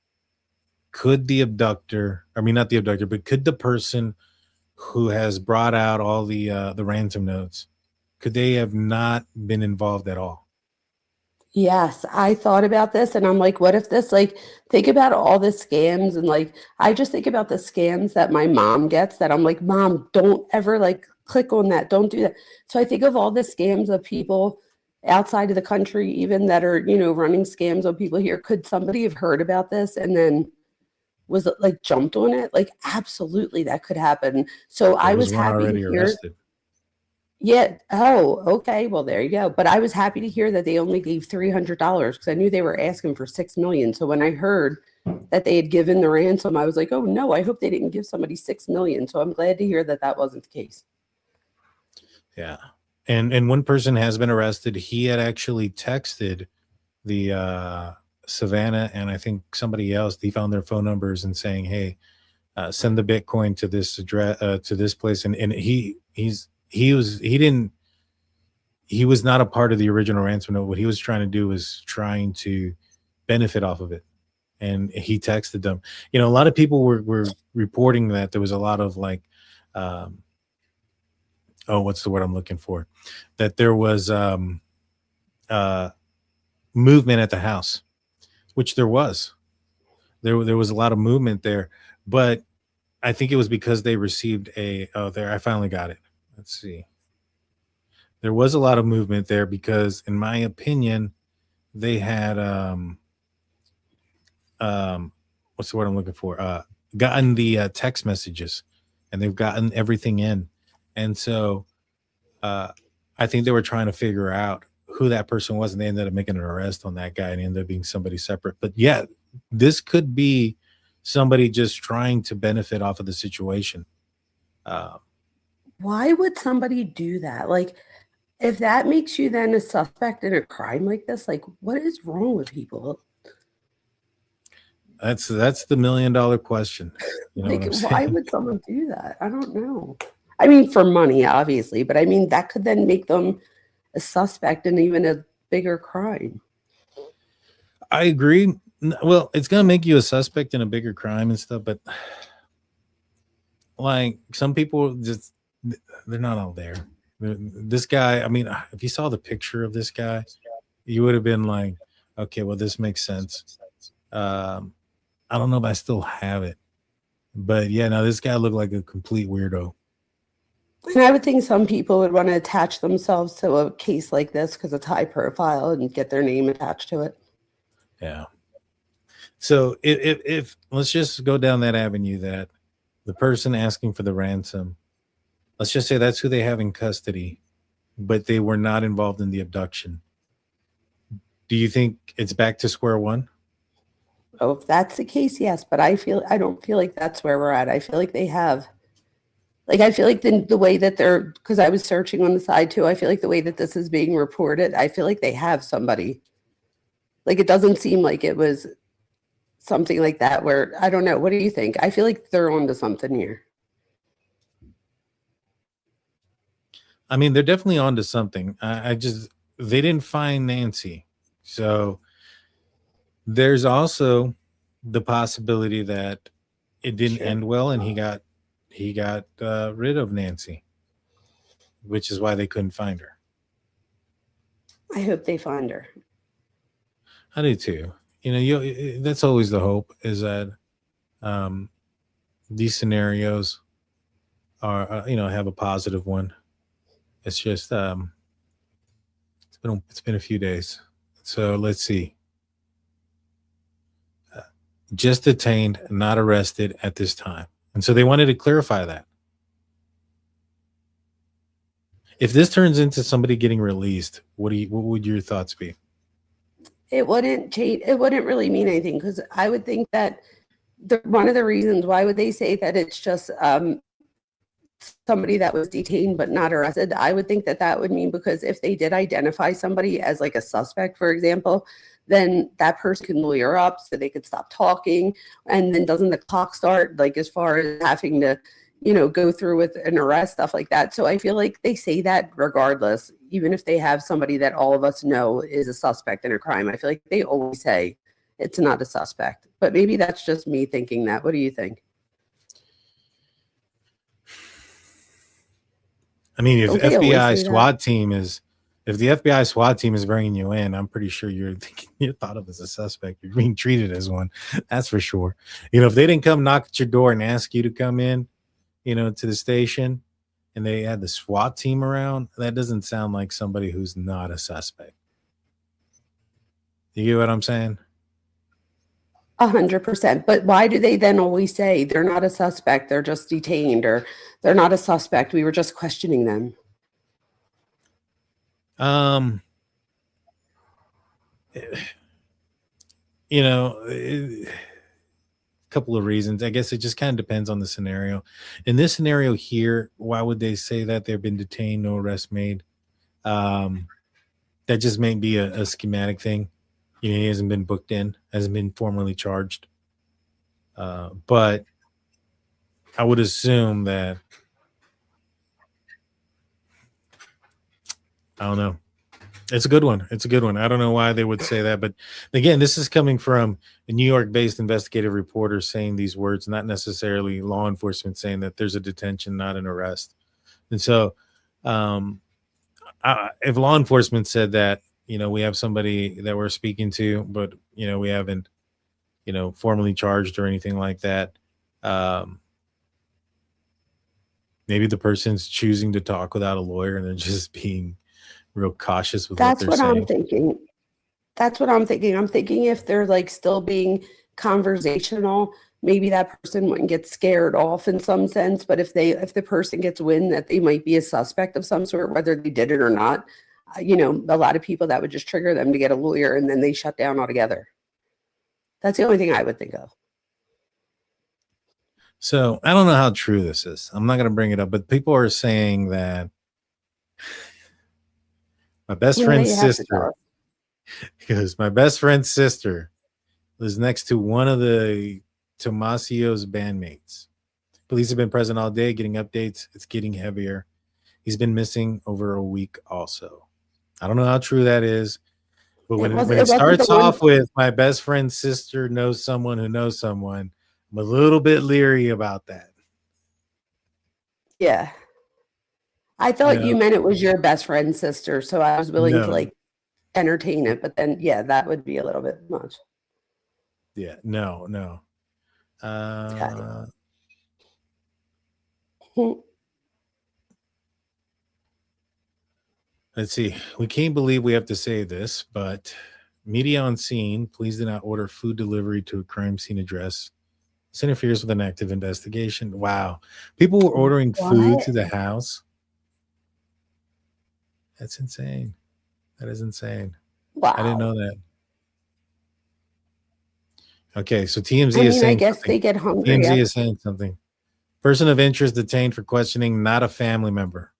could the abductor, not the abductor, but could the person who has brought out all the ransom notes, could they have not been involved at all? Yes, I thought about this and I'm like, what if this, think about all the scams and I just think about the scams that my mom gets that I'm like, Mom, don't ever click on that. Don't do that. So I think of all the scams of people outside of the country, even that are, running scams on people here. Could somebody have heard about this and then was it like jumped on it? Like, absolutely, that could happen. So I was one happy to already hear. arrested. Yeah. Oh, okay. Well, there you go. But I was happy to hear that they only gave $300 because I knew they were asking for $6 million. So when I heard that they had given the ransom, I was like, oh no, I hope they didn't give somebody $6 million. So I'm glad to hear that that wasn't the case. Yeah. And one person has been arrested. He had actually texted the Savannah and I think somebody else. He found their phone numbers and saying, hey, send the Bitcoin to this address, to this place. And he was not a part of the original ransom note. What he was trying to do was trying to benefit off of it. And he texted them. A lot of people were reporting that there was a lot of like, what's the word I'm looking for? That there was movement at the house, which there was. There was a lot of movement there, but I think it was because they received I finally got it. Let's see. There was a lot of movement there because, in my opinion, they had what's the word I'm looking for? Gotten the text messages, and they've gotten everything in, and so I think they were trying to figure out who that person was, and they ended up making an arrest on that guy, and it ended up being somebody separate. But yeah, this could be somebody just trying to benefit off of the situation. Why would somebody do that? Like, if that makes you then a suspect in a crime like this, like, what is wrong with people? That's the $1 million question. Like, why would someone do that? I don't know. I mean, for money, obviously, but I mean, that could then make them a suspect in even a bigger crime. I agree. Well, it's going to make you a suspect in a bigger crime and stuff, but like some people just, they're not all there. This guy, I mean, if you saw the picture of this guy, you would have been like, okay, well, this makes sense. I don't know if I still have it, but yeah, no, this guy looked like a complete weirdo. And I would think some people would want to attach themselves to a case like this because it's high profile and get their name attached to it. Yeah. So if let's just go down that avenue, that the person asking for the ransom, let's just say that's who they have in custody, but they were not involved in the abduction. Do you think it's back to square one? Oh, if that's the case, yes. But I don't feel like that's where we're at. I feel like they have, like, I feel like the way that because I was searching on the side too, I feel like the way that this is being reported, I feel like they have somebody. Like, it doesn't seem like it was something like that where, I don't know. What do you think? I feel like they're onto something here. I mean, they're definitely onto something. They didn't find Nancy. So there's also the possibility that it didn't end well and he got rid of Nancy, which is why they couldn't find her. I hope they find her. I do too. That's always the hope, is that these scenarios are, have a positive one. It's just it's been a few days. So let's see. Just detained, not arrested at this time. And so they wanted to clarify that. If this turns into somebody getting released, what would your thoughts be? It wouldn't change. It wouldn't really mean anything, because I would think that one of the reasons why would they say that it's just somebody that was detained but not arrested, I would think that that would mean because if they did identify somebody as like a suspect, for example, then that person can lawyer up so they could stop talking. And then doesn't the clock start, like, as far as having to, go through with an arrest, stuff like that. So I feel like they say that regardless, even if they have somebody that all of us know is a suspect in a crime. I feel like they always say it's not a suspect, but maybe that's just me thinking that. What do you think? I mean, if the FBI SWAT team is bringing you in, I'm pretty sure you're thought of as a suspect. You're being treated as one. That's for sure. If they didn't come knock at your door and ask you to come in, to the station, and they had the SWAT team around, that doesn't sound like somebody who's not a suspect. You get what I'm saying? 100%. But why do they then always say they're not a suspect, they're just detained, or they're not a suspect, we were just questioning them? You know, a couple of reasons. I guess it just kind of depends on the scenario. In this scenario here, why would they say that they've been detained, no arrest made? That just may be a schematic thing. You know, he hasn't been booked in, hasn't been formally charged. But I would assume that, I don't know. It's a good one. It's a good one. I don't know why they would say that. But again, this is coming from a New York-based investigative reporter saying these words, not necessarily law enforcement saying that there's a detention, not an arrest. And so if law enforcement said that, you know, we have somebody that we're speaking to, but, you know, we haven't, you know, formally charged or anything like that. Maybe the person's choosing to talk without a lawyer and they're just being real cautious with That's what they're saying. I'm thinking. That's what I'm thinking. I'm thinking if they're like still being conversational, maybe that person wouldn't get scared off in some sense. But if the person gets wind that they might be a suspect of some sort, whether they did it or not, you know, a lot of people that would just trigger them to get a lawyer and then they shut down altogether. That's the only thing I would think of. So I don't know how true this is. I'm not going to bring it up, but people are saying that my best friend's sister, because my best friend's sister was next to one of the Tomasio's bandmates. Police have been present all day, getting updates. It's getting heavier. He's been missing over a week also. I don't know how true that is, but when it starts off with my best friend's sister knows someone who knows someone, I'm a little bit leery about that. Yeah. I thought you meant it was your best friend's sister, so I was willing to like entertain it, but then yeah, that would be a little bit much. Yeah, no. Let's see. We can't believe we have to say this, but media on scene, please do not order food delivery to a crime scene address. This interferes with an active investigation. Wow. People were ordering food to the house. That's insane. That is insane. Wow. I didn't know that. Okay, so TMZ is saying I guess something. they get hungry. TMZ is saying something. Person of interest detained for questioning, not a family member.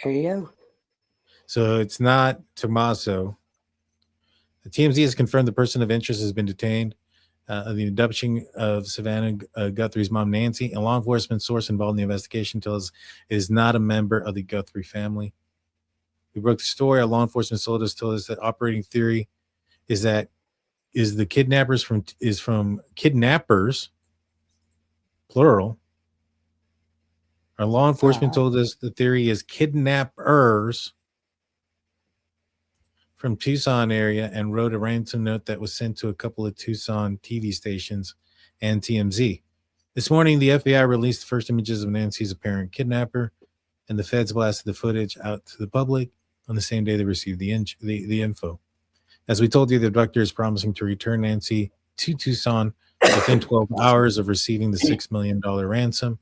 There you go. So it's not Tommaso. The TMZ has confirmed the person of interest has been detained. The abduction of Savannah Guthrie's mom, Nancy, a law enforcement source involved in the investigation tells us is not a member of the Guthrie family. We broke the story. Our law enforcement source told us that operating theory is that the kidnappers from kidnappers, plural. Our law enforcement told us the theory is kidnappers from Tucson area and wrote a ransom note that was sent to a couple of Tucson TV stations and TMZ. This morning, the FBI released the first images of Nancy's apparent kidnapper, and the feds blasted the footage out to the public on the same day they received the info. As we told you, the abductor is promising to return Nancy to Tucson within 12 hours of receiving the $6 million ransom,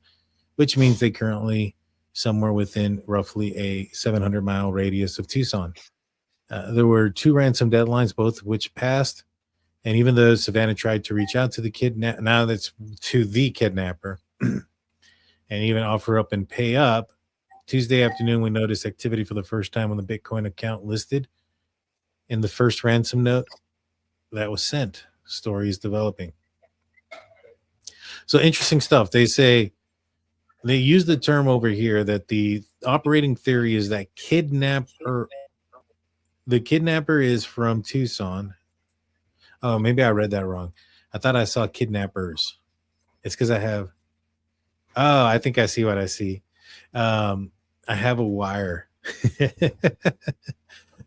which means they currently somewhere within roughly a 700-mile radius of Tucson. There were 2 ransom deadlines, both of which passed. And even though Savannah tried to reach out to the kidnapper, now that's to the kidnapper, and even offer up and pay up, Tuesday afternoon, we noticed activity for the first time on the Bitcoin account listed in the first ransom note that was sent. Story is developing. So interesting stuff. They say, they use the term over here that the operating theory is that the kidnapper is from Tucson. Oh, maybe I read that wrong. I thought I saw kidnappers. It's because I have. Oh, I think I see what I see. I have a wire.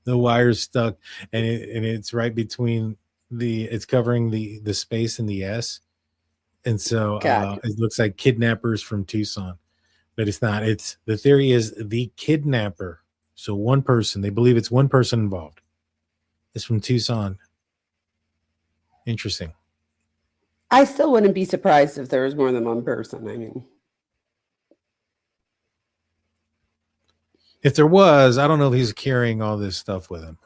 The wire's stuck, and it's right between it's covering the space in the S. And so Gotcha. it looks like kidnappers from Tucson, but it's not. It's the theory is the kidnapper. So one person, they believe it's one person involved. It's from Tucson. Interesting. I still wouldn't be surprised if there was more than one person. I mean, If there was, I don't know if he's carrying all this stuff with him.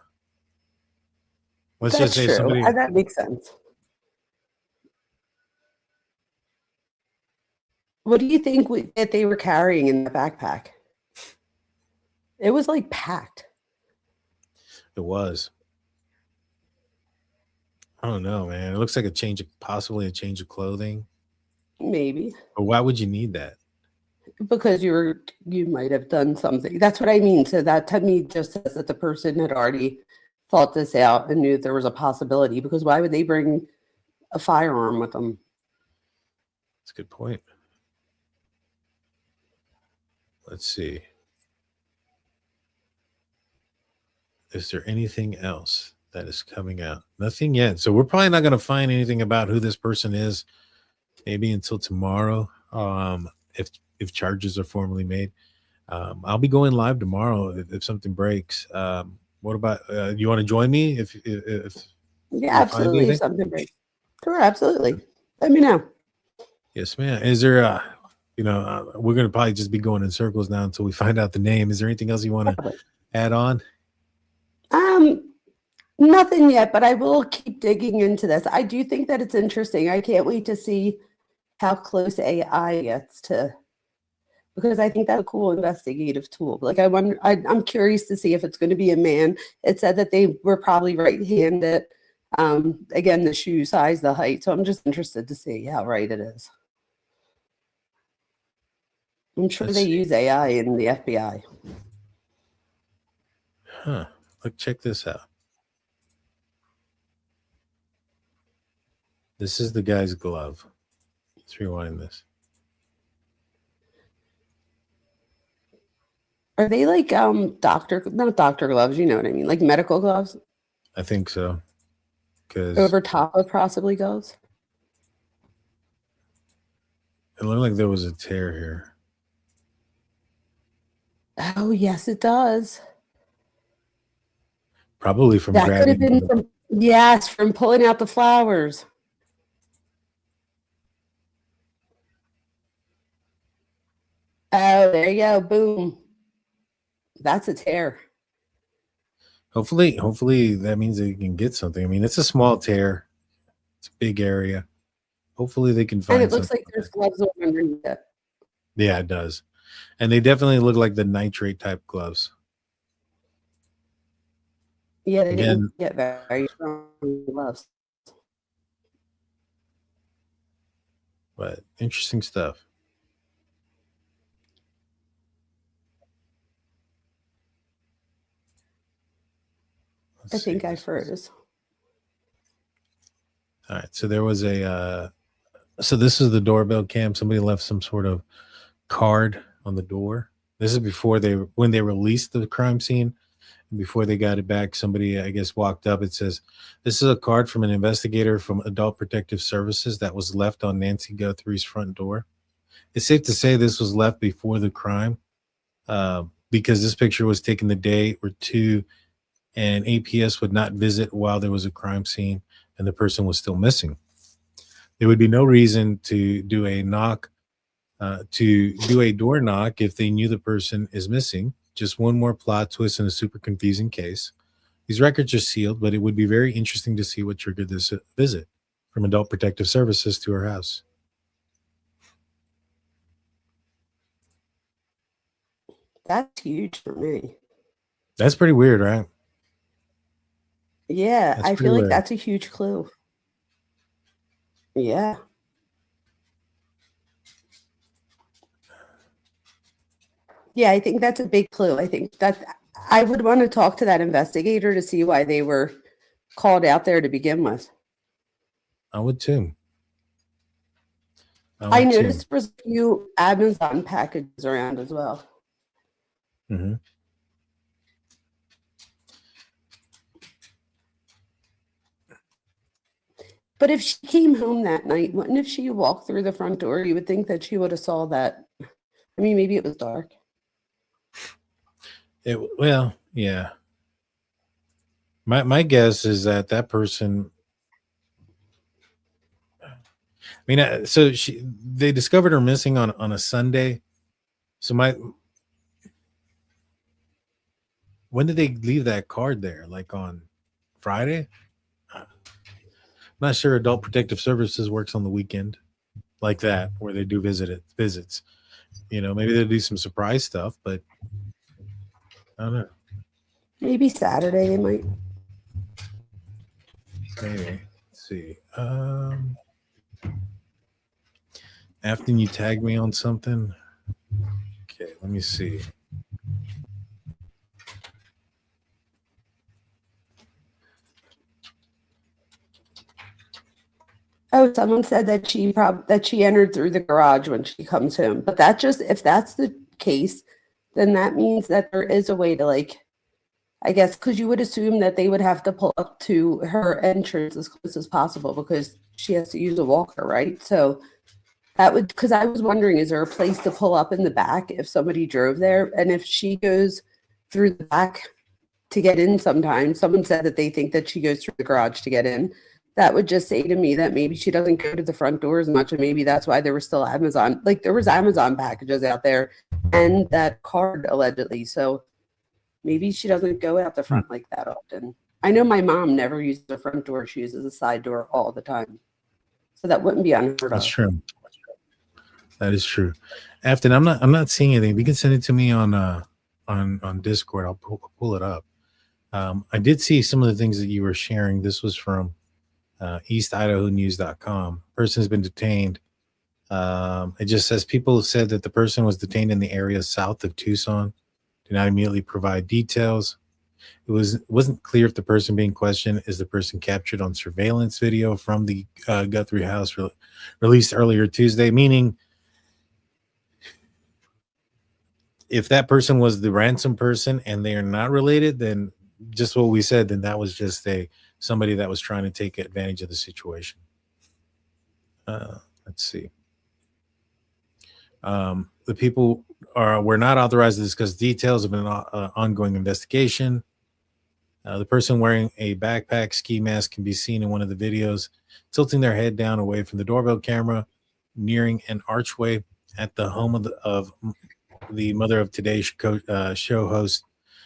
Let's that's just say true. somebody. That makes sense. What do you think that they were carrying in the backpack? It was like packed. It was. I don't know, man. It looks like possibly a change of clothing. Maybe. But why would you need that? Because you might have done something. That's what I mean. So that to me just says that the person had already thought this out and knew there was a possibility. Because why would they bring a firearm with them? That's a good point. Let's see. Is there anything else that is coming out? Nothing yet. So we're probably not going to find anything about who this person is. Maybe until tomorrow. If charges are formally made. I'll be going live tomorrow if something breaks. What about you want to join me if Yeah, absolutely. If something breaks. Sure, absolutely. Let me know. Yes, ma'am. Is there we're going to probably just be going in circles now until we find out the name. Is there anything else you want to add on? Nothing yet, but I will keep digging into this. I do think that it's interesting. I can't wait to see how close AI gets to, because I think that's a cool investigative tool. Like I'm curious to see if it's going to be a man. It said that they were probably right-handed. Again, the shoe size, the height. So I'm just interested to see how right it is. I'm sure they use AI in the FBI. Huh. Look, check this out. This is the guy's glove. Let's rewind this. Are they like not doctor gloves, you know what I mean? Like medical gloves? I think so. Because over top of possibly gloves? It looked like there was a tear here. Oh, yes, it does. Probably from that grabbing. Could have been from, yes, from pulling out the flowers. Oh, there you go. Boom. That's a tear. Hopefully that means they can get something. I mean, it's a small tear. It's a big area. Hopefully they can find And it looks something. like there's gloves underneath it. Yeah, it does. And they definitely look like the nitrate type gloves. Yeah, they didn't get very strong gloves. But interesting stuff. I think I froze. All right. So there was so this is the doorbell cam. Somebody left some sort of card on the door. This is when they released the crime scene. And before they got it back, somebody, I guess, walked up. It says, "This is a card from an investigator from Adult Protective Services that was left on Nancy Guthrie's front door." It's safe to say this was left before the crime because this picture was taken the day or two, and APS would not visit while there was a crime scene and the person was still missing. There would be no reason to do a door knock if they knew the person is missing. Just one more plot twist in a super confusing case. These records are sealed, but it would be very interesting to see what triggered this visit from Adult Protective Services to her house. That's huge for me. That's pretty weird, right? Yeah, I feel like that's a huge clue. Yeah. Yeah, I think that's a big clue. I think that I would want to talk to that investigator to see why they were called out there to begin with. I would too. I noticed there was a few Amazon packages around as well. Mm-hmm. But if she came home that night, wouldn't if she walked through the front door, you would think that she would have saw that. I mean, maybe it was dark. Well, yeah. My guess is that that person. I mean, so they discovered her missing on a Sunday. So when did they leave that card there? Like on Friday? I'm not sure Adult Protective Services works on the weekend like that, where they do visits. You know, maybe they'll do some surprise stuff, but I don't know. Maybe Saturday they might. Maybe. Let's see. Afton, you tagged me on something. Okay, let me see. Oh, someone said that she entered through the garage when she comes home. But that just, if that's the case, then that means that there is a way to, like, I guess, because you would assume that they would have to pull up to her entrance as close as possible because she has to use a walker, right? So that would, because I was wondering, is there a place to pull up in the back if somebody drove there? And if she goes through the back to get in sometimes, someone said that they think that she goes through the garage to get in. That would just say to me that maybe she doesn't go to the front door as much, and maybe that's why there was still Amazon, like there was Amazon packages out there and that card allegedly. So maybe she doesn't go out the front like that often. I know my mom never uses the front door. She uses the side door all the time. So that wouldn't be unheard of. That's true. That is true. Afton, I'm not seeing anything. If you can send it to me on Discord, I'll pull it up. I did see some of the things that you were sharing. This was from EastIdahoNews.com. Person has been detained. It just says people said that the person was detained in the area south of Tucson. Do not immediately provide details. It wasn't clear if the person being questioned is the person captured on surveillance video from the Guthrie house released earlier Tuesday, meaning if that person was the ransom person and they are not related, then just what we said, then that was just somebody that was trying to take advantage of the situation. Let's see. The people were not authorized to discuss details of an ongoing investigation. The person wearing a backpack ski mask can be seen in one of the videos, tilting their head down away from the doorbell camera, nearing an archway at the home of the mother of today's show host,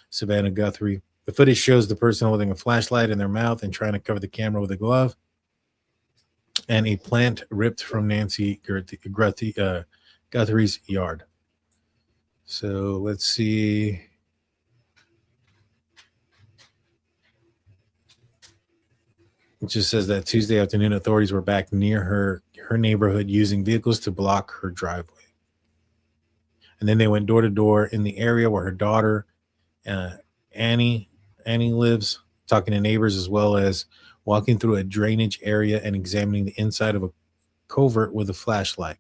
Savannah Guthrie. The footage shows the person holding a flashlight in their mouth and trying to cover the camera with a glove, and a plant ripped from Nancy Guthrie's yard. So let's see. It just says that Tuesday afternoon, authorities were back near her neighborhood using vehicles to block her driveway. And then they went door to door in the area where her daughter, Annie lives, talking to neighbors, as well as walking through a drainage area and examining the inside of a covert with a flashlight.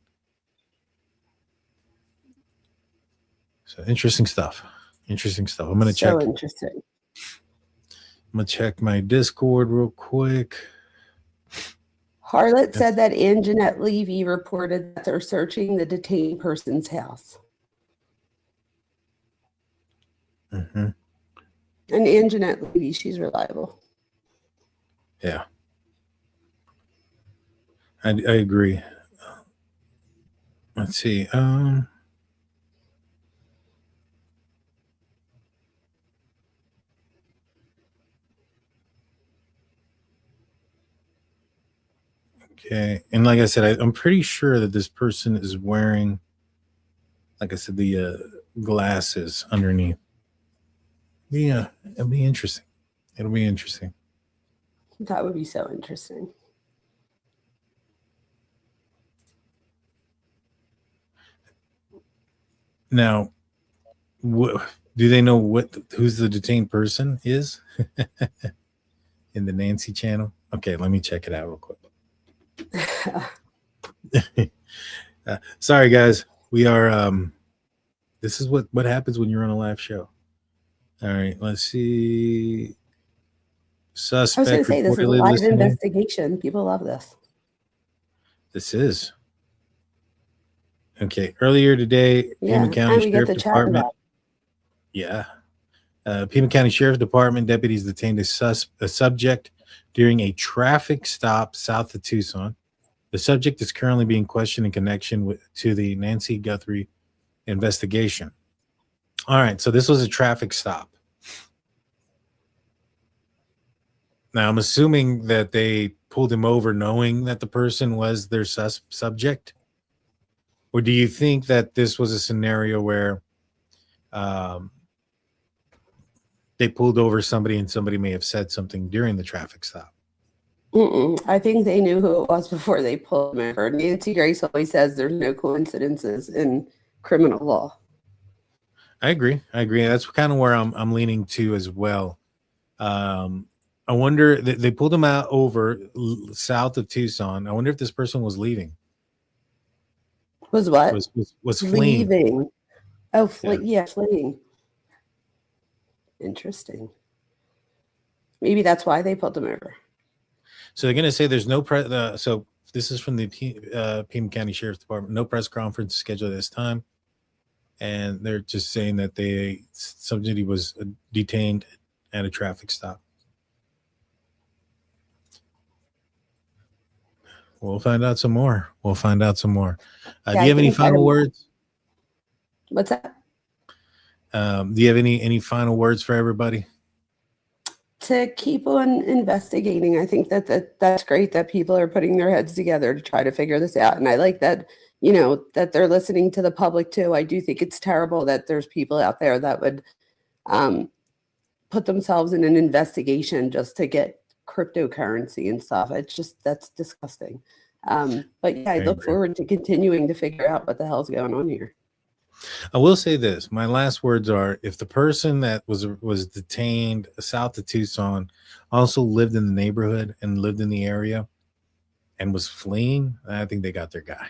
So interesting stuff. I'm going to check. So interesting. I'm going to check my Discord real quick. Harlot said that Ann Jeanette Levy reported that they're searching the detained person's house. Mm-hmm. And Ann Jeanette Levy, she's reliable. Yeah. I agree. Let's see. Okay. And like I said, I'm pretty sure that this person is wearing, like I said, the glasses underneath. Yeah, it'll be interesting. That would be so interesting. Now, do they know who's the detained person is in the Nancy channel? Okay, let me check it out real quick. Sorry, guys. We are. This is what happens when you're on a live show. All right, let's see. I was going Suspect to say, this is a reportedly live listening. investigation. People love this. This is. Okay. Earlier today, Yeah, Pima County and we get Sheriff to chat Department. about Yeah. Pima County Sheriff Department deputies detained a subject during a traffic stop south of Tucson. The subject is currently being questioned in connection to the Nancy Guthrie investigation. All right, so this was a traffic stop. Now, I'm assuming that they pulled him over knowing that the person was their subject. Or do you think that this was a scenario where they pulled over somebody and somebody may have said something during the traffic stop? I think they knew who it was before they pulled him over. Nancy Grace always says there's no coincidences in criminal law. I agree. That's kind of where I'm leaning to as well. I wonder, they pulled him out over south of Tucson. I wonder if this person was leaving. Was what? Was fleeing. Leaving. Oh, fleeing. Interesting. Maybe that's why they pulled him over. So they're going to say there's no so this is from the Pima County Sheriff's Department. No press conference scheduled at this time, and they're just saying that somebody was detained at a traffic stop. We'll find out some more. Do you have any final words? What's that? Do you have any final words for everybody? To keep on investigating. I think that's great that people are putting their heads together to try to figure this out. And I like that, that they're listening to the public too. I do think it's terrible that there's people out there that would put themselves in an investigation just to get cryptocurrency and stuff. It's just, that's disgusting. But yeah, I look forward to continuing to figure out what the hell's going on here. I will say this. My last words are, if the person that was detained south of Tucson also lived in the neighborhood and lived in the area and was fleeing, I think they got their guy.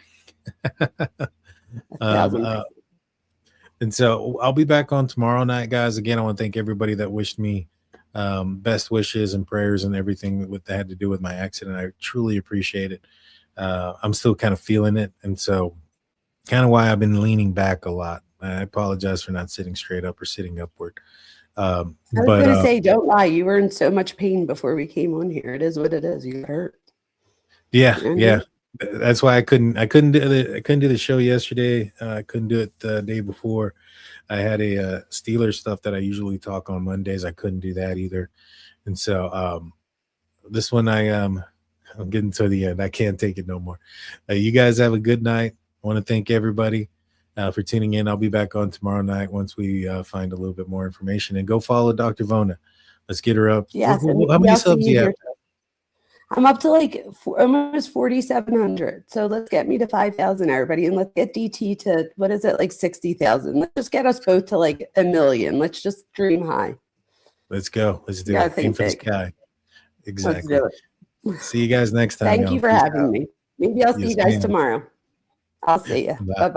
And so I'll be back on tomorrow night, guys. Again, I want to thank everybody that wished me best wishes and prayers and everything that had to do with my accident. I truly appreciate it. I'm still kind of feeling it. And so kind of why I've been leaning back a lot. I apologize for not sitting straight up or sitting upward. I was going to say, don't lie. You were in so much pain before we came on here. It is what it is. You hurt. Yeah. That's why I couldn't do the show yesterday. I couldn't do it the day before. I had a Steelers stuff that I usually talk on Mondays. I couldn't do that either. And so this one I'm getting to the end. I can't take it no more. You guys have a good night. I want to thank everybody for tuning in. I'll be back on tomorrow night once we find a little bit more information. And go follow Dr. Vona. Let's get her up. Yeah. How many subs do you have? I'm up to like almost 4,700. So let's get me to 5,000, everybody. And let's get DT to, what is it, like 60,000. Let's just get us both to like 1 million. Let's just dream high. Let's go. Let's do it. Aim for the sky. Exactly. Let's do it. See you guys next time. Thank you for having me. Maybe I'll see you guys tomorrow. I'll see you. Bye-bye.